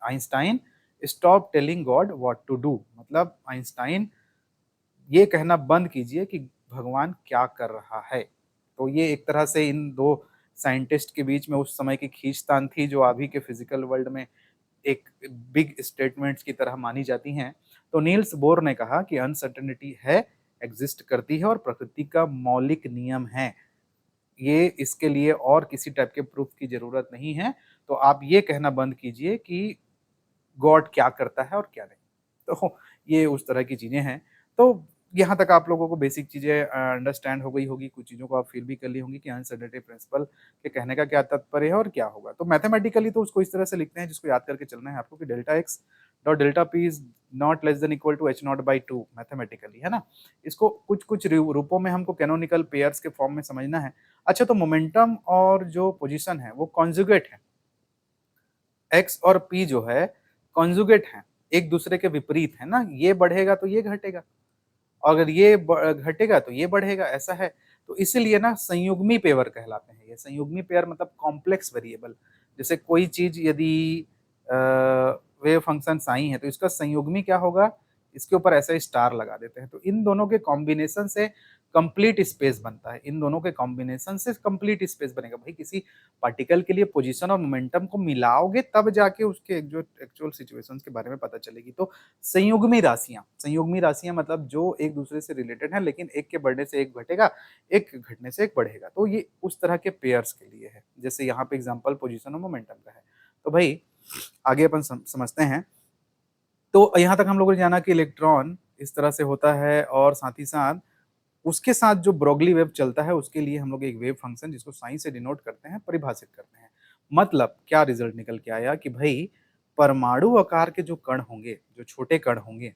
Einstein stop telling God what to do, मतलब आइंस्टाइन ये कहना बंद कीजिए कि भगवान क्या कर रहा है। तो ये एक तरह से इन दो साइंटिस्ट के बीच में उस समय की खींचतान थी, जो अभी के फिजिकल वर्ल्ड में एक बिग स्टेटमेंट्स की तरह मानी जाती हैं। तो नील्स बोर ने कहा कि अनसर्टेनिटी है, एग्जिस्ट करती है और प्रकृति का मौलिक नियम है। ये इसके लिए और किसी टाइप के प्रूफ की जरूरत नहीं है। तो आप ये कहना बंद कीजिए कि गॉड क्या करता है और क्या नहीं। तो ये उस तरह की चीज़ें हैं। तो यहाँ तक आप लोगों को बेसिक चीज़ें अंडरस्टैंड हो गई होगी, कुछ चीज़ों को आप फ़ील भी कर ली होंगी कि अनसर्टेनिटी प्रिंसिपल के कहने का क्या तात्पर्य है और क्या होगा। तो मैथमेटिकली तो उसको इस तरह से लिखते हैं, जिसको याद करके चलना है आपको, कि delta x dot delta P is not less than equal to H not by 2 mathematically, है ना? इसको कुछ-कुछ रूपों में हमको कैनोनिकल पेयर्स के फॉर्म में समझना है। अच्छा, तो मोमेंटम और जो पोज़ीशन है वो कॉन्जुगेट है। एक्स और पी जो है कॉन्जुगेट हैं, एक दूसरे के विपरीत है ना, ये बढ़ेगा तो ये घटेगा, अगर ये घटेगा तो ये बढ़ेगा, ऐसा है। तो इसीलिए ना संयुग्मी पेयर कहलाते हैं। ये संयुग्मी पेयर मतलब कॉम्प्लेक्स वेरिएबल। जैसे कोई चीज यदि वेव फंक्शन साइन है तो इसका संयुग्मी क्या होगा, इसके ऊपर ऐसा स्टार लगा देते हैं। तो इन दोनों के कॉम्बिनेशन से कंप्लीट स्पेस बनता है, इन दोनों के कॉम्बिनेशन से कंप्लीट स्पेस बनेगा। भाई किसी पार्टिकल के लिए पोजीशन और मोमेंटम को मिलाओगे तब जाके उसके जो एक्चुअल सिचुएशंस के बारे में पता चलेगी। तो संयुग्मी राशियां मतलब जो एक दूसरे से रिलेटेड हैं, लेकिन एक के बढ़ने से एक घटेगा, एक घटने से एक बढ़ेगा। तो ये उस तरह के पेयर्स के लिए है, जैसे यहाँ पे एग्जांपल पोजीशन और मोमेंटम का है। तो भाई आगे अपन समझते हैं। तो यहाँ तक हम लोगों ने जाना कि इलेक्ट्रॉन इस तरह से होता है, और साथ ही साथ उसके साथ जो ब्रोगली वेव चलता है उसके लिए हम लोग एक वेव फंक्शन जिसको साइन से डिनोट करते हैं परिभाषित करते हैं। मतलब क्या रिजल्ट निकल के आया कि भाई परमाणु आकार के जो कण होंगे, जो छोटे कण होंगे,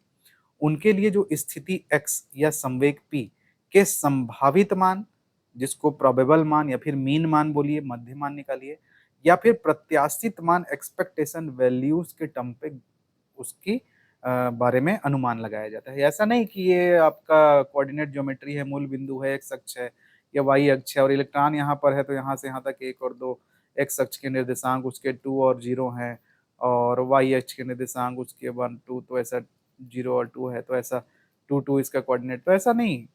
उनके लिए जो स्थिति x या संवेग p के संभावित मान, जिसको प्रोबेबल मान या फिर मीन मान बोलिए, मध्य मान निकालिए, या फिर प्रत्याशित मान एक्सपेक्टेशन वैल्यूज के टर्म पे उसकी बारे में अनुमान लगाया जाता है। ऐसा नहीं कि ये आपका कोऑर्डिनेट ज्योमेट्री है, मूल बिंदु है, एक्स अक्ष है या वाई अक्ष है और इलेक्ट्रॉन यहाँ पर है तो यहाँ से यहाँ तक 1 और 2, एक्स अक्ष के निर्देशांक उसके 2 और 0 हैं, और वाई अक्ष के निर्देशांक उसके 1 2, तो ऐसा 0 और 2 है, तो ऐसा 2 2 इसका कोऑर्डिनेट, तो ऐसा नहीं।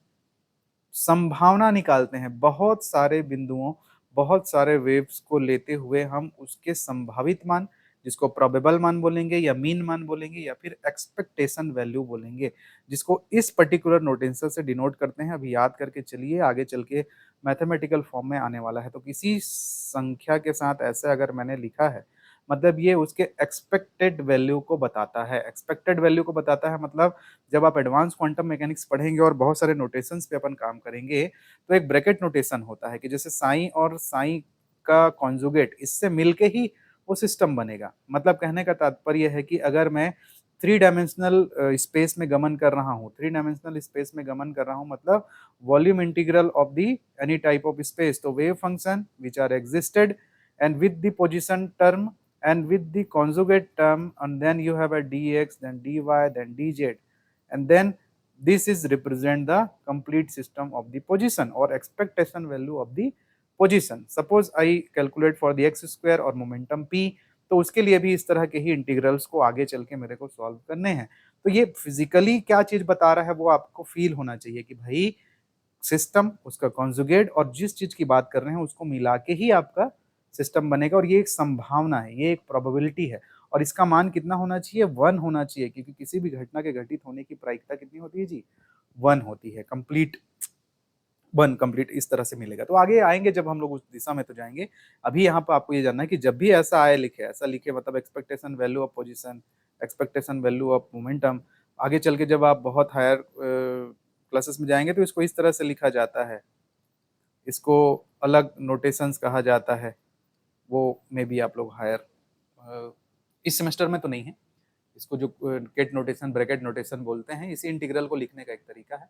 संभावना निकालते हैं, बहुत सारे बिंदुओं, बहुत सारे वेव्स को लेते हुए हम उसके संभावित मान, जिसको प्रोबेबल मान बोलेंगे या मीन मान बोलेंगे या फिर एक्सपेक्टेशन वैल्यू बोलेंगे, जिसको इस पर्टिकुलर नोटेंशन से डिनोट करते हैं। अभी याद करके चलिए, आगे चल के मैथमेटिकल फॉर्म में आने वाला है। तो किसी संख्या के साथ ऐसे अगर मैंने लिखा है, मतलब ये उसके एक्सपेक्टेड वैल्यू को बताता है। एक्सपेक्टेड वैल्यू को बताता है मतलब जब आप एडवांस क्वांटम मैकेनिक्स पढ़ेंगे और बहुत सारे नोटेशंस पे अपन काम करेंगे, तो एक ब्रैकेट नोटेशन होता है कि जैसे साइन और साइन का कॉन्जुगेट, इससे मिलके ही वो सिस्टम बनेगा। मतलब कहने का तात्पर्य है कि अगर मैं थ्री डायमेंशनल स्पेस में गमन कर रहा हूँ, थ्री डायमेंशनल स्पेस में गमन कर रहा हूँ, मतलब volume integral of the any type of space, तो wave function which are existed and with the position term and with the conjugate term, and then you have a dx, then dy, then dz, and then this is represent the complete system of the position or expectation value of the position. Suppose I calculate for the x square और momentum p, तो उसके लिए भी इस तरह के ही इंटीग्रल्स को आगे चल के मेरे को सॉल्व करने हैं। तो ये फिजिकली क्या चीज बता रहा है वो आपको फील होना चाहिए कि भाई सिस्टम, उसका कॉन्जुगेट और जिस चीज की बात कर रहे हैं उसको मिला के ही आपका सिस्टम बनेगा, और ये एक संभावना है, ये एक प्रोबेबिलिटी है, और इसका मान कितना होना चाहिए, 1 होना चाहिए, क्योंकि किसी भी घटना के घटित होने की प्रायिकता कितनी होती है जी, 1 होती है, कंप्लीट 1 कंप्लीट इस तरह से मिलेगा। तो आगे आएंगे जब हम लोग उस दिशा में तो जाएंगे। अभी यहाँ पर आपको ये जानना है कि जब भी ऐसा आए लिखे, ऐसा लिखे मतलब expectation value of position, expectation value of momentum, आगे चल के जब आप बहुत हायर क्लासेस में जाएंगे तो इसको इस तरह से लिखा जाता है, इसको अलग नोटेशंस कहा जाता है, वो मे बी आप लोग हायर इस सेमेस्टर में तो नहीं है, इसको जो केट नोटेशन, ब्रैकेट नोटेशन बोलते हैं, इसी इंटीग्रल को लिखने का एक तरीका है,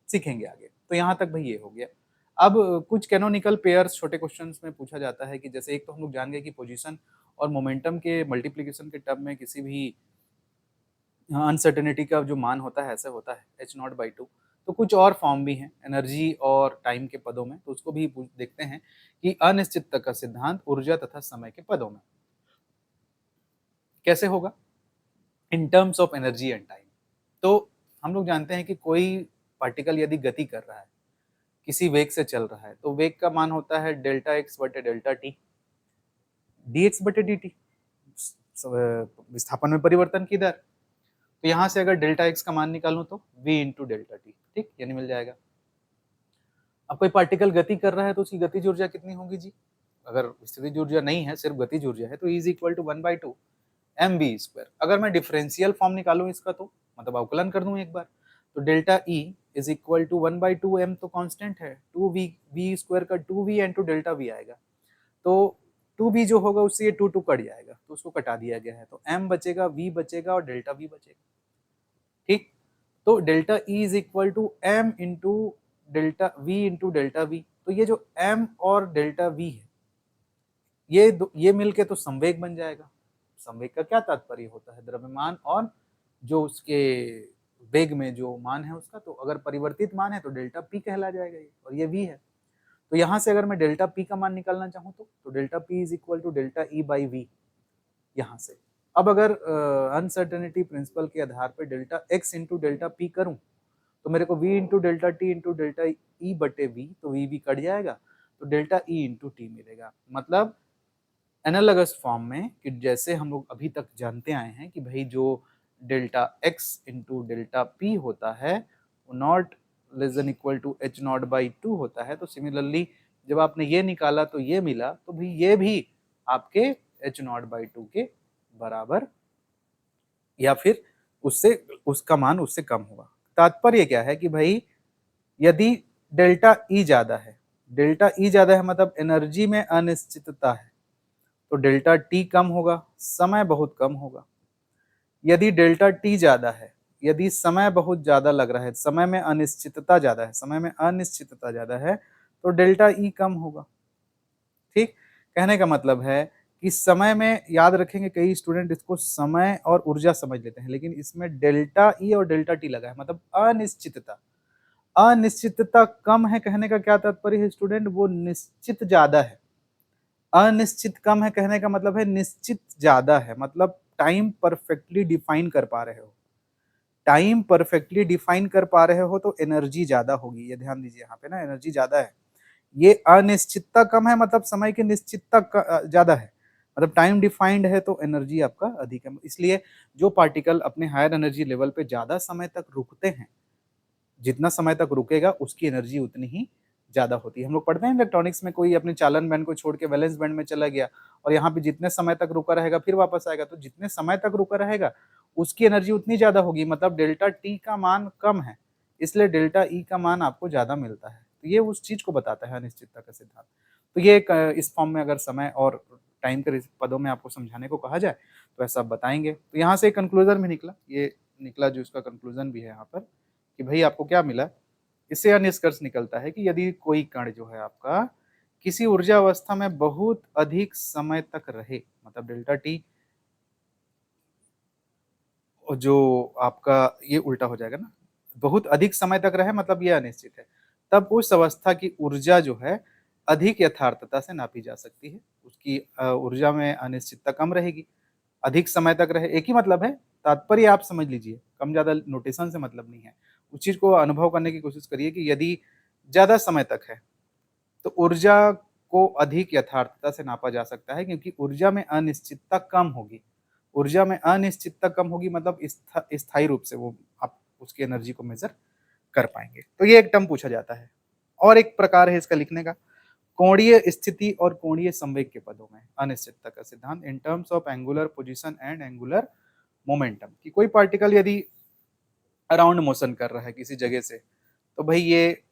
सीखेंगे आगे। तो यहाँ तक भाई ये हो गया। अब कुछ कैनोनिकल पेयर्स छोटे क्वेश्चंस में पूछा जाता है कि जैसे एक तो हम लोग जान गए कि पोजीशन और मोमेंटम के मल्टीप्लिकेशन के टर्म में किसी भी अनसर्टेनिटी का जो मान होता है ऐसे होता है h0/2। तो कुछ और फॉर्म भी हैं एनर्जी और टाइम के पदों में, तो उसको भी देखते हैं कि अनिश्चितता का सिद्धांत ऊर्जा तथा समय के पदों में कैसे होगा in terms of energy and time. तो हम लोग जानते हैं कि कोई पार्टिकल यदि गति कर रहा है, किसी वेग से चल रहा है, तो वेग का मान होता है डेल्टा एक्स बटे डेल्टा टी, डी एक्स बटे डी टी, विस्थापन में परिवर्तन की दर। तो यहाँ से अगर डेल्टा एक्स का मान निकालूं तो v इंटू डेल्टा टी, ठीक, यानी मिल जाएगा। अब कोई पार्टिकल गति कर रहा है तो उसकी गतिज ऊर्जा कितनी होगी जी, अगर स्थितिज ऊर्जा नहीं है, सिर्फ गतिज ऊर्जा है, तो E is equal to 1/2 mv²। अगर मैं डिफरेंशियल फॉर्म निकालूं इसका, तो मतलब अवकलन कर दूं एक बार, तो delta E is equal to 1/2 m, तो कांस्टेंट है, 2v, v² का 2v इंटू डेल्टा v आएगा, तो 2v जो होगा उससे ये 2 कट जाएगा, तो उसको कटा दिया गया है, तो m बचेगा, v बचेगा और डेल्टा v बचेगा, ठीक। तो delta E is equal to m into delta v into delta v। तो ये जो m और डेल्टा v है, ये मिलके तो संवेग बन जाएगा। संवेग का क्या तात्पर्य होता है, द्रव्यमान और जो उसके वेग में जो मान है उसका, तो अगर परिवर्तित मान है तो डेल्टा p कहला जाएगा ये, और ये v है। तो यहाँ से अगर मैं डेल्टा p का मान निकालना चाहूँ तो delta p is equal to delta E by V यहाँ से। अब अगर अनसर्टेनिटी प्रिंसिपल के आधार पर delta x into delta p करूँ तो मेरे को v into delta T into delta E बटे वी, तो v कट जाएगा, तो डेल्टा ई इंटू टी मिलेगा। मतलब एनालॉगस फॉर्म में कि जैसे हम लोग अभी तक जानते आए हैं कि भाई जो delta x into delta P होता है वो not less than equal to h0/2 होता है, तो सिमिलरली जब आपने ये निकाला तो ये मिला, तो भी ये भी आपके h0/2 के बराबर या फिर उससे उसका मान उससे कम होगा। तात्पर्य क्या है कि भाई यदि डेल्टा ई ज्यादा है, डेल्टा ई ज्यादा है मतलब एनर्जी में अनिश्चितता है, तो डेल्टा टी कम होगा, समय बहुत कम होगा। यदि डेल्टा टी ज्यादा है, यदि समय बहुत ज्यादा लग रहा है, समय में अनिश्चितता ज्यादा है, समय में अनिश्चितता ज्यादा है, तो डेल्टा ई कम होगा, ठीक। कहने का मतलब है कि समय में, याद रखेंगे कई स्टूडेंट इसको समय और ऊर्जा समझ लेते हैं, लेकिन इसमें डेल्टा ई और डेल्टा टी लगा है, मतलब अनिश्चितता। अनिश्चितता कम है कहने का क्या तात्पर्य है स्टूडेंट, वो निश्चित ज्यादा है। अनिश्चित कम है कहने का मतलब है निश्चित ज्यादा है, मतलब टाइम परफेक्टली डिफाइन कर पा रहे हो, टाइम परफेक्टली डिफाइन कर पा रहे हो तो एनर्जी ज्यादा होगी, ये ध्यान दीजिए यहाँ पे ना, एनर्जी ज्यादा है। ये अनिश्चितता कम है मतलब समय की निश्चितता ज्यादा है, मतलब टाइम डिफाइंड है तो एनर्जी आपका अधिक है। इसलिए जो पार्टिकल अपने हायर एनर्जी लेवल पे ज्यादा समय तक रुकते हैं, जितना समय तक रुकेगा उसकी एनर्जी उतनी ही ज्यादा होती है। हम लोग पढ़ते हैं इलेक्ट्रॉनिक्स में, कोई अपने चालन बैंड को छोड़ के वैलेंस बैंड में चला गया और यहाँ पे जितने समय तक रुका रहेगा फिर वापस आएगा, तो जितने समय तक रुका रहेगा उसकी एनर्जी उतनी ज्यादा होगी, मतलब डेल्टा टी का मान कम है, इसलिए डेल्टा ई का मान आपको ज्यादा मिलता है। तो ये उस चीज को बताता है अनिश्चितता का सिद्धांत। तो ये एक इस फॉर्म में अगर समय और टाइम के पदों में आपको समझाने को कहा जाए तो ऐसा आप बताएंगे। तो यहाँ से कंक्लूजन भी निकला, ये निकला जो इसका कंक्लूजन भी है यहाँ पर कि भाई आपको क्या मिला, इससे यह निष्कर्ष निकलता है कि यदि कोई कण जो है आपका किसी ऊर्जा अवस्था में बहुत अधिक समय तक रहे, मतलब डेल्टा टी जो आपका ये उल्टा हो जाएगा ना, बहुत अधिक समय तक रहे मतलब ये अनिश्चित है, तब उस अवस्था की ऊर्जा जो है अधिक यथार्थता से नापी जा सकती है, उसकी ऊर्जा में अनिश्चितता कम रहेगी। अधिक समय तक रहे एक ही मतलब है, तात्पर्य आप समझ लीजिए, कम ज्यादा नोटेशन से मतलब नहीं है। उस चीज को अनुभव करने की कोशिश करिए कि यदि ज्यादा समय तक है तो ऊर्जा को अधिक यथार्थता से नापा जा सकता है, क्योंकि ऊर्जा में अनिश्चितता कम होगी। ऊर्जा में अनिश्चितता कम होगी मतलब स्थायी रूप से वो आप उसकी एनर्जी को मेजर कर पाएंगे। तो ये एक टर्म पूछा जाता है। और एक प्रकार है इसका लिखने का, कोणीय स्थिति और कोणीय संवेग के पदों में अनिश्चितता का सिद्धांत in terms of angular position and angular momentum. कि कोई पार्टिकल यदि अराउंड मोशन कर रहा है किसी जगह से, तो भाई ये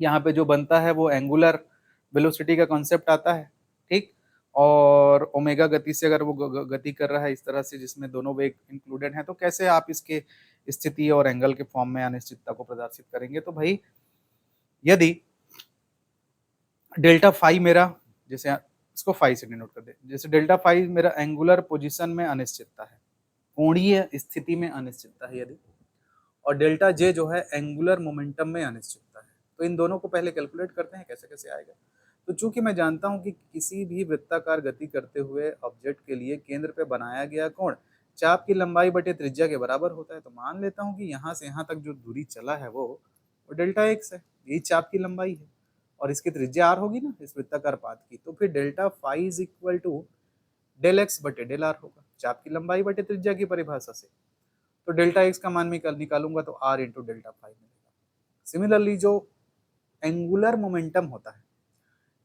यहाँ पे जो बनता है वो एंगुलर वेलोसिटी का कॉन्सेप्ट आता है, ठीक। और ओमेगा गति से अगर वो गति कर रहा है इस तरह से जिसमें दोनों वेग इंक्लूडेड हैं, तो कैसे आप इसके स्थिति और एंगल के फॉर्म में अनिश्चितता को प्रदर्शित करेंगे। तो भाई यदि डेल्टा फाई मेरा, जैसे इसको फाई से डिनोट कर दे, जैसे डेल्टा फाई मेरा एंगुलर पोजीशन में अनिश्चितता है, कोणीय स्थिति में अनिश्चितता है यदि, और डेल्टा जे जो है एंगुलर मोमेंटम में अनिश्चितता है। तो इन दोनों को पहले कैलकुलेट करते हैं कैसे कैसे आएगा। तो चूंकि मैं जानता हूं कि किसी भी वृत्ताकार गति करते हुए ऑब्जेक्ट के लिए केंद्र पे बनाया गया कोण चाप की लंबाई बटे त्रिज्या के बराबर होता है, तो मान लेता हूं कि यहाँ से यहाँ तक जो दूरी चला है वो डेल्टा एक्स है, यही चाप की लंबाई है, और इसकी त्रिज्या आर होगी ना इस वृत्ताकार पाथ की। तो फिर delta phi is equal to del X बटे डेल आर होगा, चाप की लंबाई बटे त्रिज्या की परिभाषा से। तो डेल्टा एक्स का मान निकालूंगा तो आर इंटू डेल्टा फाई मिलेगा। सिमिलरली जो एंगुलर मोमेंटम होता है,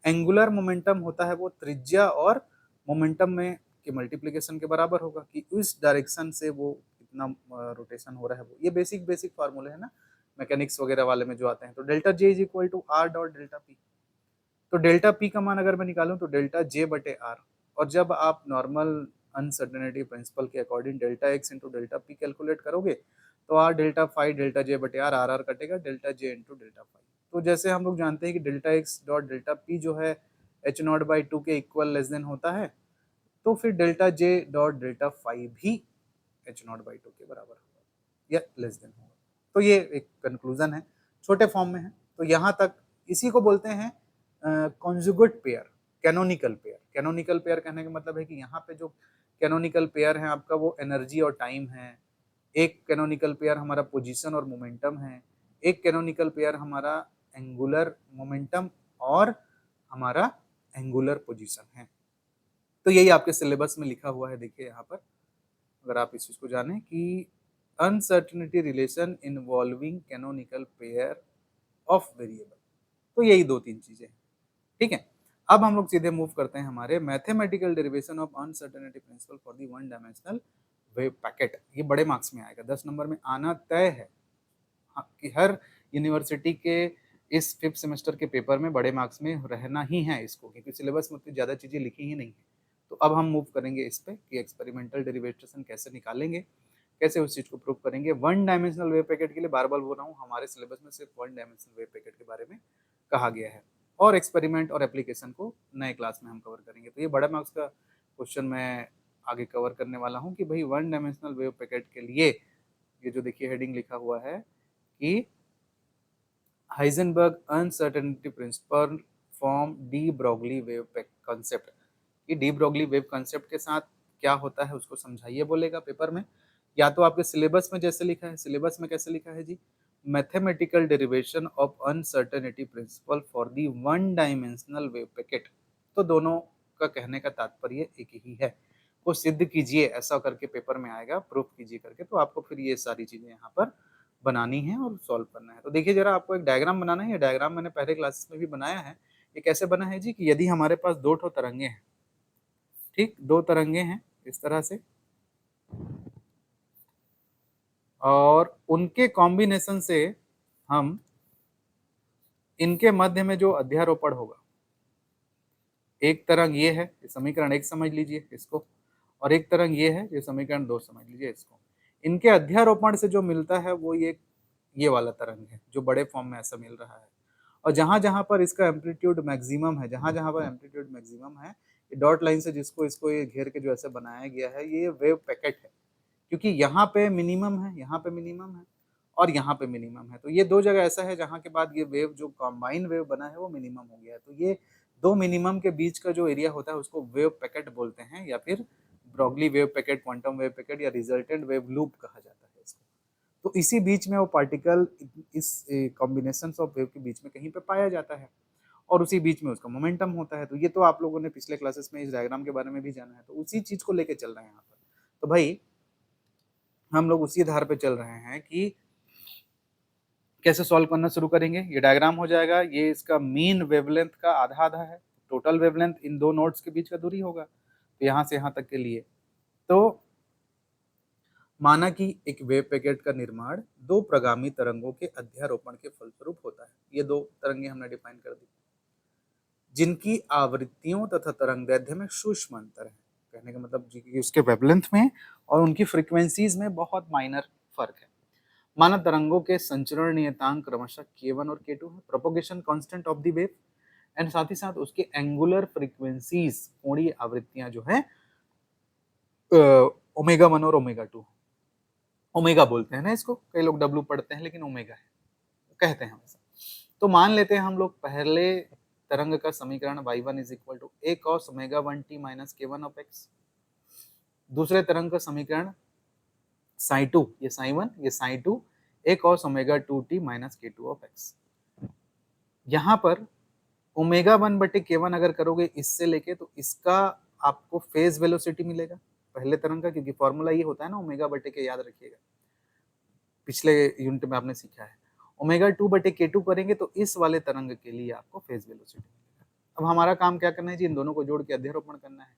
एंगुलर मोमेंटम होता है वो त्रिज्या और मोमेंटम में के मल्टीप्लिकेशन के बराबर होगा, कि उस डायरेक्शन से वो कितना रोटेशन हो रहा है। वो ये बेसिक बेसिक फार्मूले है ना मैकेनिक्स वगैरह वाले में जो आते हैं। तो delta J is equal to R dot delta P. तो डेल्टा पी का मान अगर मैं निकालूं तो डेल्टा जे बटे आर, और जब आप नॉर्मल अनसर्टेनिटी प्रिंसिपल के according delta x into delta P calculate करोगे तो R delta phi delta J बटे आर, आर आर कटेगा, delta J into delta phi. तो जैसे हम लोग जानते हैं कि delta x dot delta P जो है एच नॉट बाई टू के इक्वल लेस देन होता है, तो फिर delta J dot delta phi भी एच नॉट बाई टू के बराबर होगा या लेस देन होगा। तो ये एक कंक्लूजन है, छोटे फॉर्म में है। तो यहाँ तक इसी को बोलते हैं conjugate pair, canonical pair. Canonical pair कहने का मतलब है कि यहाँ पे जो कैनोनिकल पेयर है आपका वो एनर्जी और टाइम है, एक कैनोनिकल पेयर हमारा पोजीशन और मोमेंटम है, एक कैनोनिकल पेयर हमारा एंगुलर मोमेंटम और हमारा एंगुलर पोजीशन है। तो यही आपके सिलेबस में लिखा हुआ है, देखिए यहाँ पर अगर आप इस चीज को जाने कि uncertainty relation involving canonical pair of variable. तो यही दो तीन चीजें हैं, ठीक है। अब हम लोग सीधे मूव करते हैं हमारे mathematical derivation of uncertainty principle for the one dimensional wave packet. ये बड़े मार्क्स में आएगा, 10 नंबर में आना तय है। हाँ, कि हर यूनिवर्सिटी के इस 5th सेमेस्टर के पेपर में बड़े मार्क्स में रहना ही है इसको, क्योंकि सिलेबस में उतनी ज़्यादा चीज़ें लिखी ही नहीं है। तो अब हम मूव करेंगे इस पे कि एक्सपेरिमेंटल डेरिवेशन कैसे निकालेंगे, कैसे उस चीज़ को प्रूव करेंगे। वन डायमेंशनल वेव पैकेट के लिए बार बार बोल रहा हूँ, हमारे सिलेबस में सिर्फ वन डायमेंशनल वेव पैकेट के बारे में कहा गया है, और एक्सपेरिमेंट और एप्लीकेशन को नए क्लास में हम कवर करेंगे। तो ये बड़ा मार्क्स का क्वेश्चन मैं आगे कवर करने वाला हूँ कि भाई वन डायमेंशनल वेव पैकेट के लिए ये जो देखिए हेडिंग लिखा हुआ है कि Heisenberg uncertainty principle form de Broglie wave concept. कि डी ब्रोगली वेव कॉन्सेप्ट के साथ क्या होता है उसको समझाइए बोलेगा पेपर में, या तो आपके सिलेबस में जैसे लिखा है। सिलेबस में कैसे लिखा है जी, mathematical derivation of uncertainty principle for the one dimensional wave packet. तो दोनों का कहने का तात्पर्य एक ही है, को सिद्ध कीजिए ऐसा करके पेपर में आएगा, प्रूफ कीजिए करके। तो आपको फिर ये सारी चीजें यहाँ पर बनानी है और सॉल्व करना है। तो देखिए जरा आपको एक डायग्राम बनाना है, ये डायग्राम मैंने पहले क्लासेस में भी बनाया है। ये कैसे बना है जी कि यदि हमारे पास दो ठो तरंगे हैं, ठीक, दो तरंगे हैं इस तरह से, और उनके कॉम्बिनेशन से हम इनके मध्य में जो अध्यारोपण होगा, एक तरंग ये है, ये समीकरण 1 समझ लीजिए इसको, और एक तरंग ये है, ये समीकरण 2 समझ लीजिए इसको। इनके अध्यारोपण से जो मिलता है वो ये वाला तरंग है जो बड़े फॉर्म में ऐसा मिल रहा है। और जहां जहां पर इसका एम्पलीट्यूड मैक्सिमम है, जहां जहां पर एम्पलीट्यूड मैक्सिमम है, ये डॉट लाइन से जिसको इसको ये घेर के जो ऐसे बनाया गया है, ये वेव पैकेट है। क्योंकि यहाँ पे मिनिमम है, यहाँ पे मिनिमम है, और यहाँ पे मिनिमम है। तो ये दो जगह ऐसा है जहाँ के बाद ये वेव जो कॉम्बाइन वेव बना है वो मिनिमम हो गया है। तो ये दो मिनिमम के बीच का जो एरिया होता है उसको वेव पैकेट बोलते हैं, या फिर Broglie wave packet, quantum wave packet, या रिजल्टेंट वेव लूप कहा जाता है इसको। तो इसी बीच में वो पार्टिकल इस कॉम्बिनेशन ऑफ वेव के बीच में कहीं पे पाया जाता है। और उसी बीच में उसका मोमेंटम होता है। तो ये तो आप लोगों ने पिछले क्लासेस में इस डायग्राम के बारे में भी जाना है, तो उसी चीज को लेके चल रहे हैं यहाँ पर। तो भाई हम लोग उसी आधार पे चल रहे हैं कि कैसे सॉल्व करना शुरू करेंगे। ये डायग्राम हो जाएगा, ये इसका मीन वेवलेंथ का आधा आधा है, टोटल वेवलेंथ इन दो नोड्स के बीच का दूरी होगा, तो यहाँ से यहाँ तक के लिए। तो माना कि एक वेव पैकेट का निर्माण दो प्रगामी तरंगों के अध्यारोपण के फलस्वरूप होता है। ये दो तरंगे हमने डिफाइन कर दी, जिनकी आवृत्तियों तथा तरंगदैर्ध्य में सूक्ष्म अंतर है। कहने का मतलब कि उसके वेवलेंथ में और उनकी फ्रीक्वेंसीज में बहुत माइनर फर्क है। माना तरंगों के संचरण नियतांक क्रमशः k1 और k2 है, propagation constant of the wave, and साथ ही साथ उसके एंगुलर फ्रीक्वेंसीज कोणीय आवृत्तियां जो है ओमेगा 1 और ओमेगा 2। ओमेगा बोलते हैं ना इसको, कई लोग डब्लू पढ़ते हैं लेकिन ओमेगा है कहते हैं हमेशा। तो मान लेते हैं हम लोग पहले तरंग का समीकरण y1 is equal to a cos omega 1t minus k1 of x, दूसरे तरंग का समीकरण psi2, ये psi1 ये psi2 a cos omega 2t minus k2 of x। यहाँ पर ओमेगा 1 बटे k1 अगर करोगे इससे लेके, तो इसका आपको फेज वेलोसिटी मिलेगा पहले तरंग का, क्योंकि फॉर्मूला ये होता है ना ओमेगा बटे के, याद रखिएगा पिछले यूनिट में आपने सीखा है। ओमेगा 2 बटे k2 करेंगे तो इस वाले तरंग के लिए आपको फेज वेलोसिटी मिलेगा। अब हमारा काम क्या करना है जी, इन दोनों को जोड़ के अध्यारोपण करना है।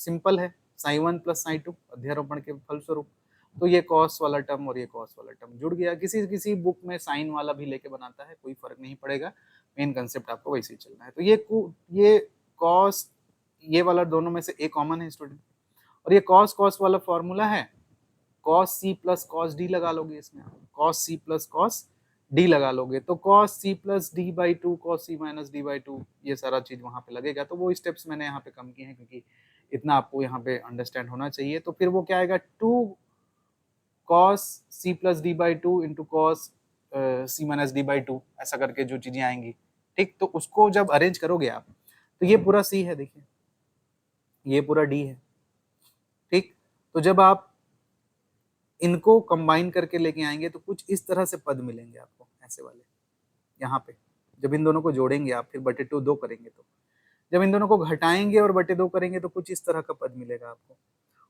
सिंपल है, psi1 प्लस psi2 अध्यारोपण के फलस्वरूप। तो ये कॉस वाला टर्म और ये कॉस वाला टर्म जुड़ गया। किसी किसी बुक में साइन वाला भी लेके बनाता है, कोई फर्क नहीं पड़ेगा, मेन कंसेप्ट आपको वैसे ही चलना है। तो ये कॉस, ये वाला दोनों में से एक कॉमन है स्टूडेंट, और ये कॉस कॉस वाला फॉर्मूला है, cos C plus cos D लगा लोगे इसमें, cos C plus cos D लगा लोगे तो cos C plus D by two, cos C minus D by two, ये सारा चीज वहां पे लगेगा। तो वो स्टेप्स मैंने यहाँ पे कम किए हैं क्योंकि इतना आपको यहाँ पे अंडरस्टैंड होना चाहिए। तो फिर वो क्या आएगा, 2 cos C plus D by two into cos C minus D by two, ऐसा करके जो चीजें आएंगी, ठीक। तो उसको जब अरेंज करोगे आप, तो ये पूरा सी है, देखिए ये पूरा डी है, ठीक। तो जब आप इनको कंबाइन करके लेके आएंगे तो कुछ इस तरह से पद मिलेंगे आपको, ऐसे वाले यहाँ पे। जब इन दोनों को जोड़ेंगे आप, फिर बटे 2 2 करेंगे, तो जब इन दोनों को घटाएंगे और बटे 2 करेंगे तो कुछ इस तरह का पद मिलेगा आपको,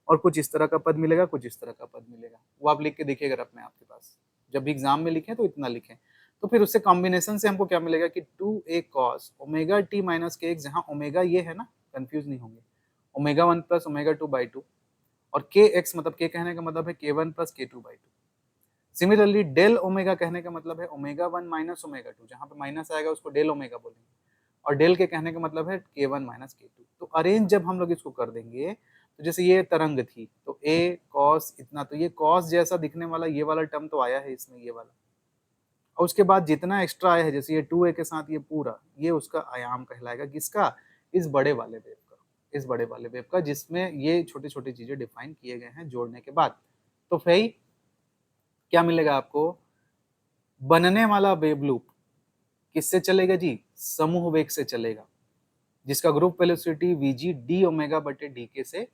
और कुछ इस तरह का पद मिलेगा, कुछ इस तरह का पद मिलेगा। वो आप लिख के देखिए अगर अपने आपके पास, जब भी एग्जाम में लिखें तो इतना लिखें। तो फिर उससे कॉम्बिनेशन से हमको क्या मिलेगा कि 2a cos omega t minus k x, जहाँ ओमेगा ये है ना, कंफ्यूज नहीं होंगे, ओमेगा 1 प्लस ओमेगा 2 बाई 2, और के एक्स मतलब के कहने का मतलब है k1 plus k2 by 2। Similarly del omega कहने का मतलब है ओमेगा 1 माइनस ओमेगा 2, जहाँ पे माइनस आएगा उसको डेल ओमेगा बोलेंगे, और डेल के कहने का मतलब है k1 माइनस k2। तो अरेंज जब हम लोग इसको कर देंगे, तो जैसे ये तरंग थी तो a cos इतना, तो ये cos जैसा दिखने वाला ये वाला टर्म तो आया है इसमें, ये वाला, और उसके बाद जितना एक्स्ट्रा आया है, जैसे ये 2a के साथ ये पूरा, ये उसका आयाम कहलाएगा, किसका, इस बड़े वाले वेव का, इस बड़े वाले वेव का, जिसमें ये छोटी छोटी चीजें डिफाइन किए गए हैं जोड़ने के बाद। तो फिर क्या मिलेगा आपको, बनने वाला वेव लूप किससे चलेगा जी, समूह वेग से चलेगा, जिसका group velocity vg d omega बटे dk से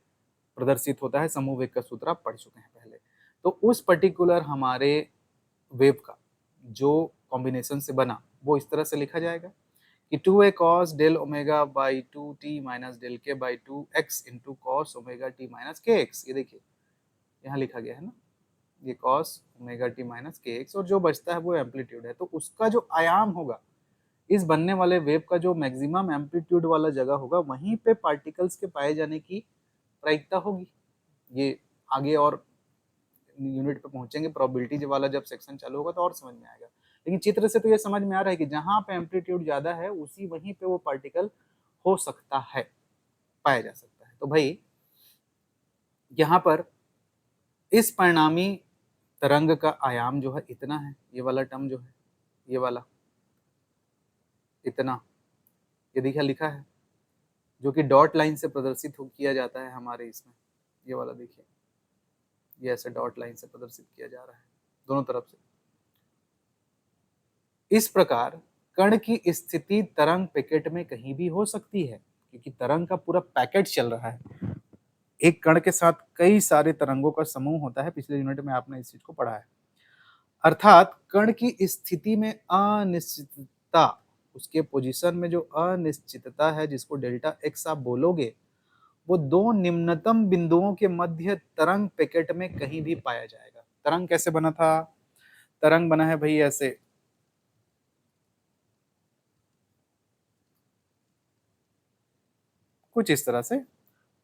प्रदर्शित होता है। समूह वेग का सूत्र आप पढ़ चुके हैं पहले। तो उस पर्टिकुलर हमारे वेव का जो कॉम्बिनेशन से बना, वो इस तरह से लिखा जाएगा कि 2a cos del omega by 2t minus del k by 2x into cos omega t minus k x. ये देखिए यहाँ लिखा गया है ना, ये cos omega t minus k x, और जो बचता है वो एम्पलीट्यूड है। तो उसका जो आयाम होगा, इस बनने वाले वेव का जो मैक्सिमम एम्पलीट्यूड वाला जगह होगा, वहीं पे पार्टिकल्स के पाए जाने की प्रायिकता होगी। ये आगे और यूनिट पे पहुंचेंगे, प्रोबेबिलिटी वाला जब सेक्शन चालू होगा तो और समझ में आएगा। लेकिन चित्र से तो ये समझ में आ रहा है कि जहां पे एम्पलीट्यूड ज्यादा है उसी वहीं पे वो पार्टिकल हो सकता है, पाया जा सकता है। तो भाई यहाँ पर इस परिणामी तरंग का आयाम जो है इतना है, ये वाला टर्म जो है, ये वाला इतना, ये देखिए लिखा है, जो कि डॉट लाइन से प्रदर्शित किया जाता है हमारे इसमें, ये वाला देखिए, ये ऐसे डॉट लाइन से प्रदर्शित किया जा रहा है दोनों तरफ से। इस प्रकार कण की स्थिति तरंग पैकेट में कहीं भी हो सकती है, क्योंकि तरंग का पूरा पैकेट चल रहा है। एक कण के साथ कई सारे तरंगों का समूह होता है, पिछले यूनिट में आपने इस चीज को पढ़ा है। अर्थात कण की स्थिति में अनिश्चितता उसके पोजीशन में जो अनिश्चितता है जिसको डेल्टा एक्स आप बोलोगे, वो दो निम्नतम बिंदुओं के मध्य तरंग पैकेट में कहीं भी पाया जाएगा। तरंग कैसे बना था? तरंग बना है भाई ऐसे, कुछ इस तरह से।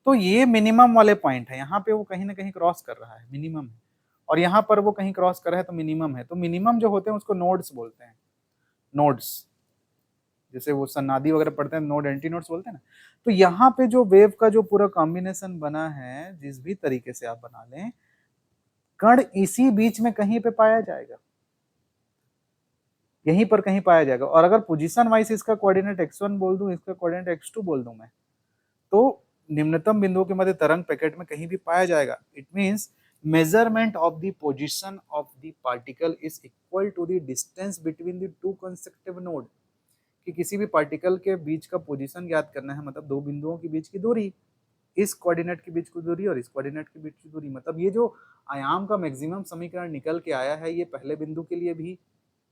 तो ये मिनिमम वाले पॉइंट है, यहाँ पे वो कहीं ना कहीं क्रॉस कर रहा है, मिनिमम है, और यहाँ पर वो कहीं क्रॉस कर रहा है तो मिनिमम है। तो मिनिमम जो होते हैं उसको नोड्स बोलते हैं, नोड्स, जैसे वो सन्नादी वगैरह पढ़ते हैं, नोड एंटी नोड्स बोलते हैं ना। तो यहाँ पे जो वेव का जो पूरा कॉम्बिनेशन बना है, जिस भी तरीके से आप बना लें, कण इसी बीच में कहीं पे पाया जाएगा, यहीं पर कहीं पाया जाएगा। और अगर पोजीशन वाइज इसका कोऑर्डिनेट x1 बोल दूं, इसका कोऑर्डिनेट x2 बोल दूं मैं, तो निम्नतम बिंदुओं के मध्य तरंग पैकेट में कहीं भी पाया जाएगा। It means measurement of the position of the particle is equal to the distance between the two consecutive node. कि किसी भी पार्टिकल के बीच का पोजीशन ज्ञात करना है, मतलब दो बिंदुओं के बीच की दूरी, इस कोऑर्डिनेट के बीच की दूरी और इस कोऑर्डिनेट के बीच की दूरी। मतलब ये जो आयाम का मैक्सिमम समीकरण निकल के आया है, ये पहले बिंदु के लिए भी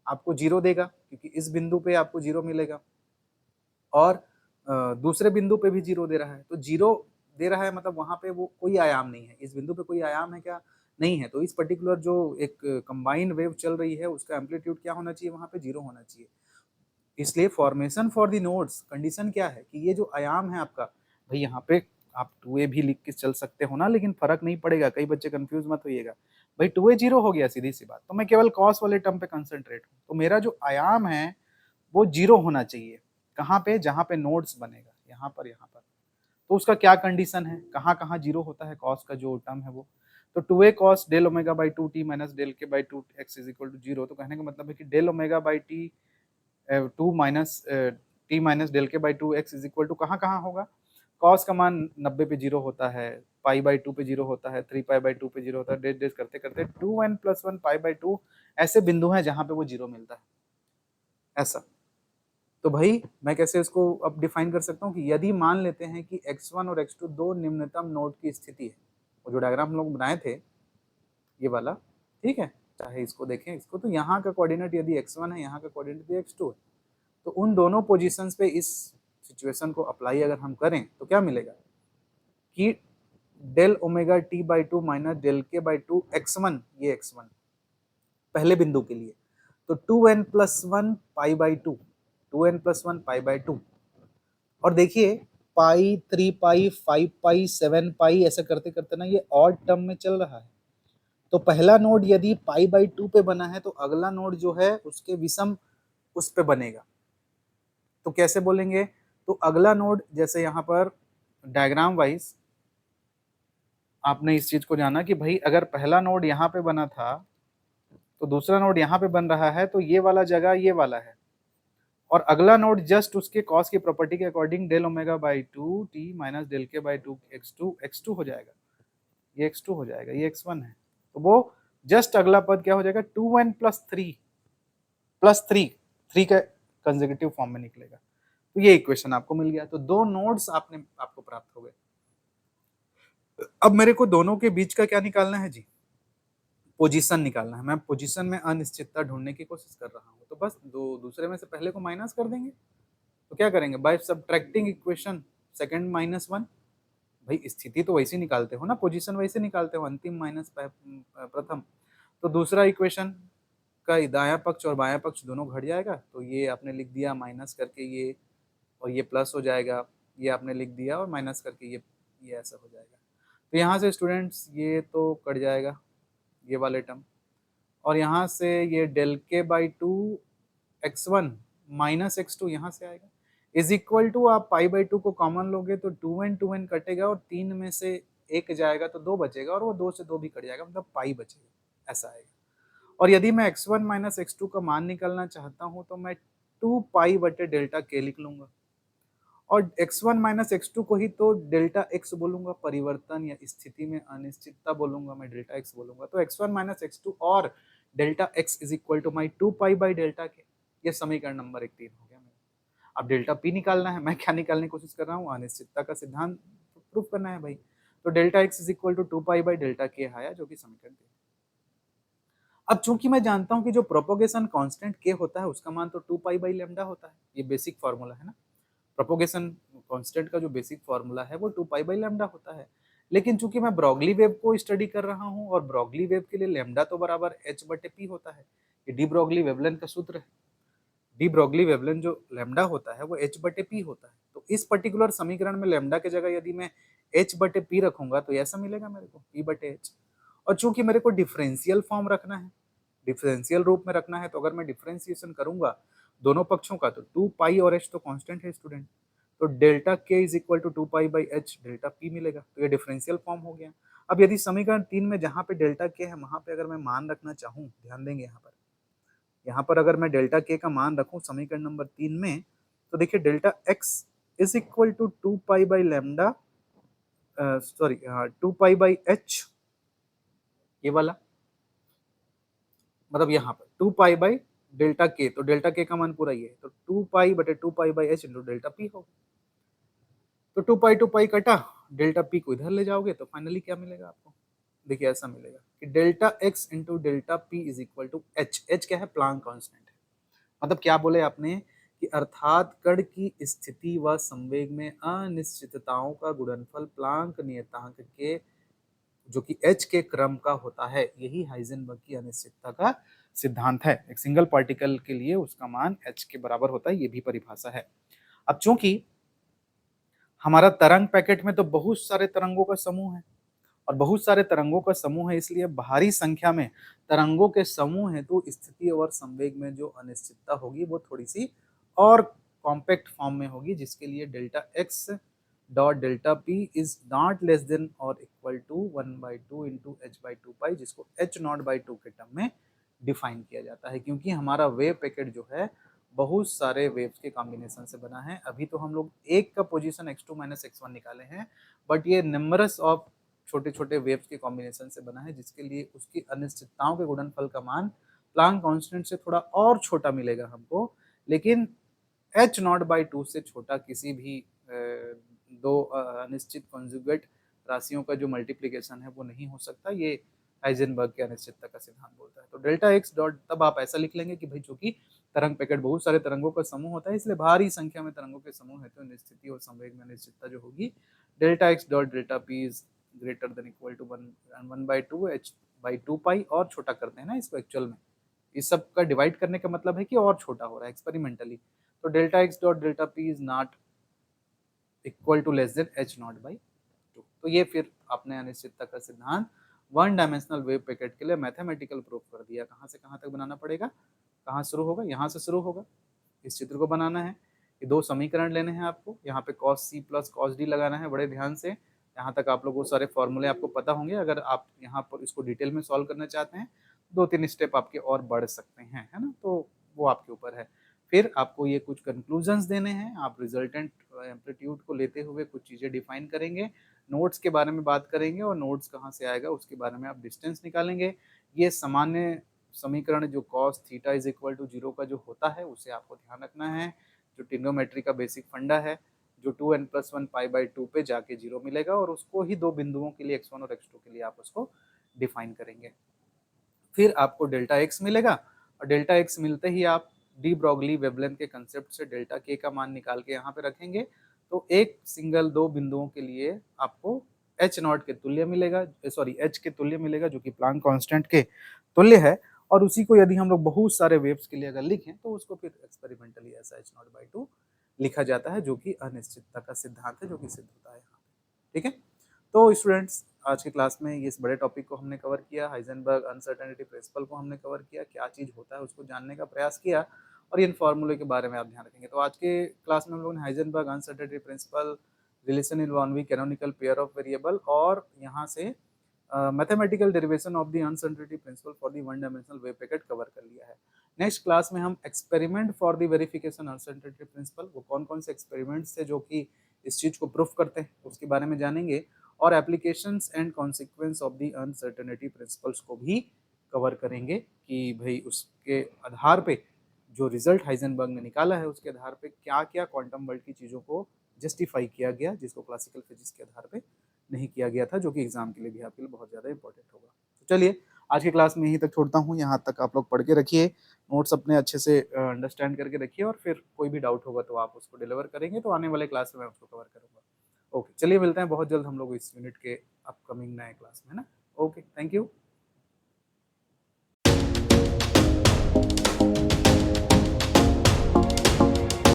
आपको जीरो देगा, क्योंकि इस बिंदु पे आपको जीरो मिलेगा, और दूसरे बिंदु पे भी जीरो दे रहा है। तो जीरो दे रहा है मतलब वहां पे वो कोई आयाम नहीं है, इस बिंदु पे कोई आयाम है क्या? नहीं है। तो इस पर्टिकुलर जो एक कंबाइंड वेव चल रही है, उसका एम्पलीट्यूड क्या होना चाहिए? वहां पे जीरो होना चाहिए। इसलिए formation for the nodes condition क्या है कि ये जो आयाम है आपका, भाई यहाँ पे आप 2a भी लिख के चल सकते हो ना, लेकिन फर्क नहीं पड़ेगा, कई बच्चे कंफ्यूज मत होइएगा। भाई 2a जीरो हो गया, सीधी सी बात। तो मैं केवल कॉस वाले टर्म पे कंसंट्रेट हूँ, तो मेरा जो आयाम है वो जीरो होना चाहिए। कहाँ पे? जहाँ पे नोड्स बनेगा, यहाँ पर, यहाँ पर। तो उसका क्या कंडीशन है, कहाँ कहाँ जीरो होता है कॉस का जो टर्म है वो? तो 2a cos del omega by 2t minus del k by 2x is equal to zero. तो कहने का मतलब है कि del omega by t 2 minus t minus del k by 2x is equal to कहाँ कहाँ होगा? कॉस का मान 90 पे जीरो होता है, पाई बाई 2 पे जीरो होता है, 3 पाई बाई 2 पे जीरो होता है, डेट डेट करते करते 2n प्लस 1 पाई बाई 2 ऐसे बिंदु हैं जहां पे वो जीरो मिलता है, ऐसा। तो भाई मैं कैसे इसको अब डिफाइन कर सकता हूँ कि यदि मान लेते हैं कि x1 और x2 दो निम्नतम नोड की स्थिति है, वो जो डायग्राम हम लोग बनाए थे ये वाला, ठीक है, चाहे इसको देखें इसको, तो यहाँ का कोऑर्डिनेट यदि x1 है, यहाँ का कोऑर्डिनेट भी x2 है, तो उन दोनों पोजीशंस पे इस सिचुएशन को अप्लाई अगर हम करें तो क्या मिलेगा कि del omega t by 2 minus del k by 2 x1, ये x1 पहले बिंदु के लिए, तो 2n plus 1 pi by 2, 2n plus 1 pi by 2। और देखिए पाई, 3 पाई, 5 पाई, 7 पाई, ऐसा करते करते ना ये ऑड टर्म में चल रहा है। तो पहला नोड यदि पाई बाई 2 पे बना है, तो अगला नोड जो है उसके विषम उस पे बनेगा। तो कैसे बोलेंगे? तो अगला नोड, जैसे यहाँ पर डायग्राम वाइज आपने इस चीज को जाना कि भाई अगर पहला नोड यहाँ पे बना था तो दूसरा नोड यहाँ पे बन रहा है, तो ये वाला जगह ये वाला है, और अगला नोड जस्ट उसके कॉस की प्रॉपर्टी के according del omega by 2 t minus del k by 2 x2 हो जाएगा, ये x2 हो जाएगा, ये x1 है। तो वो जस्ट अगला पद क्या हो जाएगा? 2n प्लस 3 3 का कंसेक्यूटिव फॉर्म में निकलेगा। तो ये इक्वेशन आपको मिल गया। तो दो नोड्स आपको प्राप्त हो गए। अब मेरे को दोनों के बीच का क्या निकालना है जी? पोजीशन निकालना है। मैं पोजीशन में अनिश्चितता ढूंढने की कोशिश कर रहा हूँ, तो बस दूसरे में से पहले को माइनस कर देंगे। तो क्या करेंगे? By subtracting equation second minus 1। भाई स्थिति तो वैसे निकालते हो ना, पोजीशन वैसे निकालते हो, अंतिम माइनस प्रथम। तो दूसरा इक्वेशन का दायां पक्ष और बायां पक्ष दोनों घट जाएगा, तो ये आपने लिख दिया माइनस करके ये, और ये प्लस हो जाएगा, ये आपने लिख दिया और माइनस करके ये ऐसा हो जाएगा। तो यहाँ से स्टूडेंट्स ये तो कट जाएगा, ये वाले टर्म, और यहाँ से ये del k by 2 x1 minus x2 यहाँ से आएगा, इज इक्वल टू आप पाई बाई 2 को कॉमन लोगे तो 2n कटेगा, और 3 में से 1 जाएगा तो 2 बचेगा, और वो 2 से 2 भी कट जाएगा, मतलब पाई बचेगा, ऐसा आएगा। और यदि मैं x1 माइनस x2 का मान निकालना चाहता हूँ तो मैं 2 पाई बटे डेल्टा के लिख लूंगा, और x1 माइनस x2 को ही तो डेल्टा x बोलूंगा, परिवर्तन या स्थिति में अनिश्चितता बोलूंगा, मैं डेल्टा x बोलूंगा। तो x1 माइनस x2 और delta x is equal to my 2 pi by delta k. ये समीकरण नंबर 3 हो गया मेरा। अब डेल्टा p निकालना है, मैं क्या निकालने की कोशिश कर रहा हूँ? अनिश्चितता का सिद्धांत प्रूफ करना है भाई। तो delta x is equal to 2 pi by delta k आया, जो कि समीकरण 3। अब चूंकि मैं जानता हूं कि जो प्रोपोगेशन कांस्टेंट के होता है उसका मान तो 2 पाई बाई लेमडा होता है, ये बेसिक फार्मूला है ना। प्रोपोगेशन कांस्टेंट का जो बेसिक फार्मूला है वो 2 पाई बाई लेमडा होता है। लेकिन चूंकि मैं ब्रॉगली वेव को स्टडी कर रहा हूं और ब्रॉगली वेव के लिए लेमडा तो बराबर एच बटे पी होता है, ये डी ब्रॉगली वेवलेंथ का सूत्र है। डी ब्रॉगली वेवलेंथ जो लेमडा होता है वो एच बटे पी होता है। तो इस पर्टिकुलर समीकरण में लेमडा की जगह यदि मैं एच बटे पी रखूंगा तो ऐसा मिलेगा मेरे को पी बटे एच। और चूंकि मेरे को डिफरेंशियल फॉर्म रखना है, डिफरेंशियल रूप में रखना है, तो अगर मैं डिफरेंशिएशन करूंगा दोनों पक्षों का तो 2 पाई और एच तो कांस्टेंट है स्टूडेंट, तो delta k is equal to 2 pi by h delta p मिलेगा। तो ये डिफरेंशियल फॉर्म हो गया। अब यदि समीकरण 3 में जहां पे डेल्टा के है वहां पे अगर मैं मान रखना चाहूँ, ध्यान देंगे यहाँ पर अगर मैं डेल्टा के का मान रखूं समीकरण नंबर 3 में, तो देखिए delta x is equal to 2 pi by lambda, sorry 2 pi by h, ये वाला मतलब यहाँ पर 2 पाई बाई डेल्टा के, तो डेल्टा के का मान पूरा ये है, तो 2 पाई बटे 2 pi by H into delta P होगा। तो 2 पाई कटा, डेल्टा पी को इधर ले जाओगे तो फाइनली क्या मिलेगा आपको, देखिए ऐसा मिलेगा कि delta x into delta P is equal to h. H क्या है, प्लांक कांस्टेंट है। मतलब क्या बोले आपने कि अर्थात कण की स्थिति व संवेग में अनिश्चितताओं का गुणनफल प्लांक नियतांक के जो कि एच के क्रम का होता है, यही हाइजेनबर्ग की अनिश्चितता का सिद्धांत है। एक सिंगल पार्टिकल के लिए उसका मान एच के बराबर होता है, ये भी परिभाषा है। अब चूंकि हमारा तरंग पैकेट में तो बहुत सारे तरंगों का समूह है और बहुत सारे तरंगों का समूह है, इसलिए भारी संख्या में तरंगों के समूह है तो स्थिति और संवेग में जो अनिश्चितता होगी वो थोड़ी सी और कॉम्पैक्ट फॉर्म में होगी, जिसके लिए delta x dot delta P is not less than or equal to 1/2 into h by two pi, जिसको एच नॉट बाई टू के टर्म में डिफाइन किया जाता है। क्योंकि हमारा वेव पैकेट जो है बहुत सारे वेव्स के कॉम्बिनेशन से बना है। अभी तो हम लोग एक का पोजीशन x2 माइनस x1 निकाले हैं, बट ये नंबरस ऑफ छोटे छोटे वेव्स के कॉम्बिनेशन से बना है, जिसके लिए उसकी अनिश्चितताओं के गुणनफल का मान प्लांक कांस्टेंट से थोड़ा और छोटा मिलेगा हमको, लेकिन एच नॉट बाई टू से छोटा किसी भी दो अनिश्चित कॉन्जुगेट राशियों का जो मल्टीप्लीकेशन है वो नहीं हो सकता। ये हाइजेनबर्ग के अनिश्चितता का सिद्धांत बोलता है। तो डेल्टा एक्स डॉट, तब आप ऐसा लिख लेंगे कि भाई चूंकि तरंग पैकेट बहुत सारे तरंगों का समूह होता है, इसलिए भारी संख्या में तरंगों के समूह है तो स्थिति और संवेग में अनिश्चितता जो होगी delta x dot delta P is greater than equal to 1/2 h by two pi, और छोटा करते हैं ना इसको एक्चुअल में, इस सब का डिवाइड करने का मतलब है कि और छोटा हो रहा है एक्सपेरिमेंटली। तो delta x dot delta P is not equal to less than h not by two. तो ये फिर आपने अनिश्चितता का सिद्धांत वन डायमेंशनल वेव पैकेट के लिए मैथमेटिकल प्रूफ कर दिया। कहाँ से कहाँ तक बनाना पड़ेगा, कहाँ शुरू होगा, यहाँ से शुरू होगा। इस चित्र को बनाना है, ये दो समीकरण लेने हैं आपको, यहाँ पे cos c plus cos d लगाना है बड़े ध्यान से। यहाँ तक आप लोग वो सारे फॉर्मूले आपको पता होंगे। अगर आप यहाँ पर इसको डिटेल में सॉल्व करना चाहते हैं, 2-3 स्टेप आपके और बढ़ सकते हैं, है ना, तो वो आपके ऊपर है। फिर आपको ये कुछ कंक्लूजन्स देने हैं, आप रिजल्टेंट एम्पलीट्यूड को लेते हुए कुछ चीज़ें डिफाइन करेंगे, नोट्स के बारे में बात करेंगे, और नोट्स कहाँ से आएगा उसके बारे में आप डिस्टेंस निकालेंगे। ये सामान्य समीकरण जो cos theta is equal to 0 का जो होता है उसे आपको ध्यान रखना है, जो ट्रिग्नोमेट्री का बेसिक फंडा है, जो 2n+1 पाई बाई 2 पे जाके 0 मिलेगा, और उसको ही दो बिंदुओं के लिए x1 और x2 के लिए आप उसको डिफाइन करेंगे। फिर आपको डेल्टा एक्स मिलेगा, और डेल्टा एक्स मिलते ही आप डी ब्रॉगली वेवलेंथ के कंसेप्ट से डेल्टा के का मान निकाल के यहाँ पे रखेंगे, तो एक सिंगल दो बिंदुओं के लिए आपको एच नॉट के तुल्य मिलेगा, सॉरी एच के तुल्य मिलेगा, जो कि प्लांक कांस्टेंट के तुल्य है। और उसी को यदि हम लोग बहुत सारे वेव्स के लिए अगर लिखें तो उसको फिर एक्सपेरिमेंटली ऐसा एच नॉट बाई टू लिखा जाता है, जो कि अनिश्चितता का सिद्धांत है, जो कि सिद्ध होता है यहाँ पे। ठीक है, तो स्टूडेंट्स आज की क्लास में ये इस बड़े टॉपिक को हमने कवर किया, हाइजेनबर्ग अनसर्टेनिटी प्रिंसिपल को हमने कवर किया, क्या चीज़ होता है उसको जानने का प्रयास किया, और इन फॉर्मूले के बारे में आप ध्यान रखेंगे। तो आज के क्लास में हम लोगों ने Heisenberg uncertainty principle, relation involving canonical pair of variable, और यहाँ से mathematical derivation of the uncertainty principle for the one dimensional wave packet cover कर लिया है। नेक्स्ट क्लास में हम experiment for the verification uncertainty principle, वो कौन कौन से एक्सपेरिमेंट्स थे जो कि इस चीज़ को प्रूफ करते हैं उसके बारे में जानेंगे, और applications and consequence of the uncertainty principles को भी कवर करेंगे कि भाई उसके आधार पे जो रिजल्ट हाइजेनबर्ग ने निकाला है उसके आधार पे क्या क्या क्वांटम वर्ल्ड की चीज़ों को जस्टिफाई किया गया, जिसको क्लासिकल फिजिक्स के आधार पे नहीं किया गया था, जो कि एग्जाम के लिए भी आपके लिए बहुत ज़्यादा इंपॉर्टेंट होगा। तो चलिए आज की क्लास में यहीं तक छोड़ता हूँ, यहाँ तक आप लोग पढ़ के रखिए, नोट्स अपने अच्छे से अंडरस्टैंड करके रखिए, और फिर कोई भी डाउट होगा तो आप उसको डिलीवर करेंगे, तो आने वाले क्लास में मैं उसको कवर करूँगा। ओके, चलिए मिलते हैं बहुत जल्द हम लोग इस यूनिट के अपकमिंग नए क्लास में, है ना? Okay, thank you.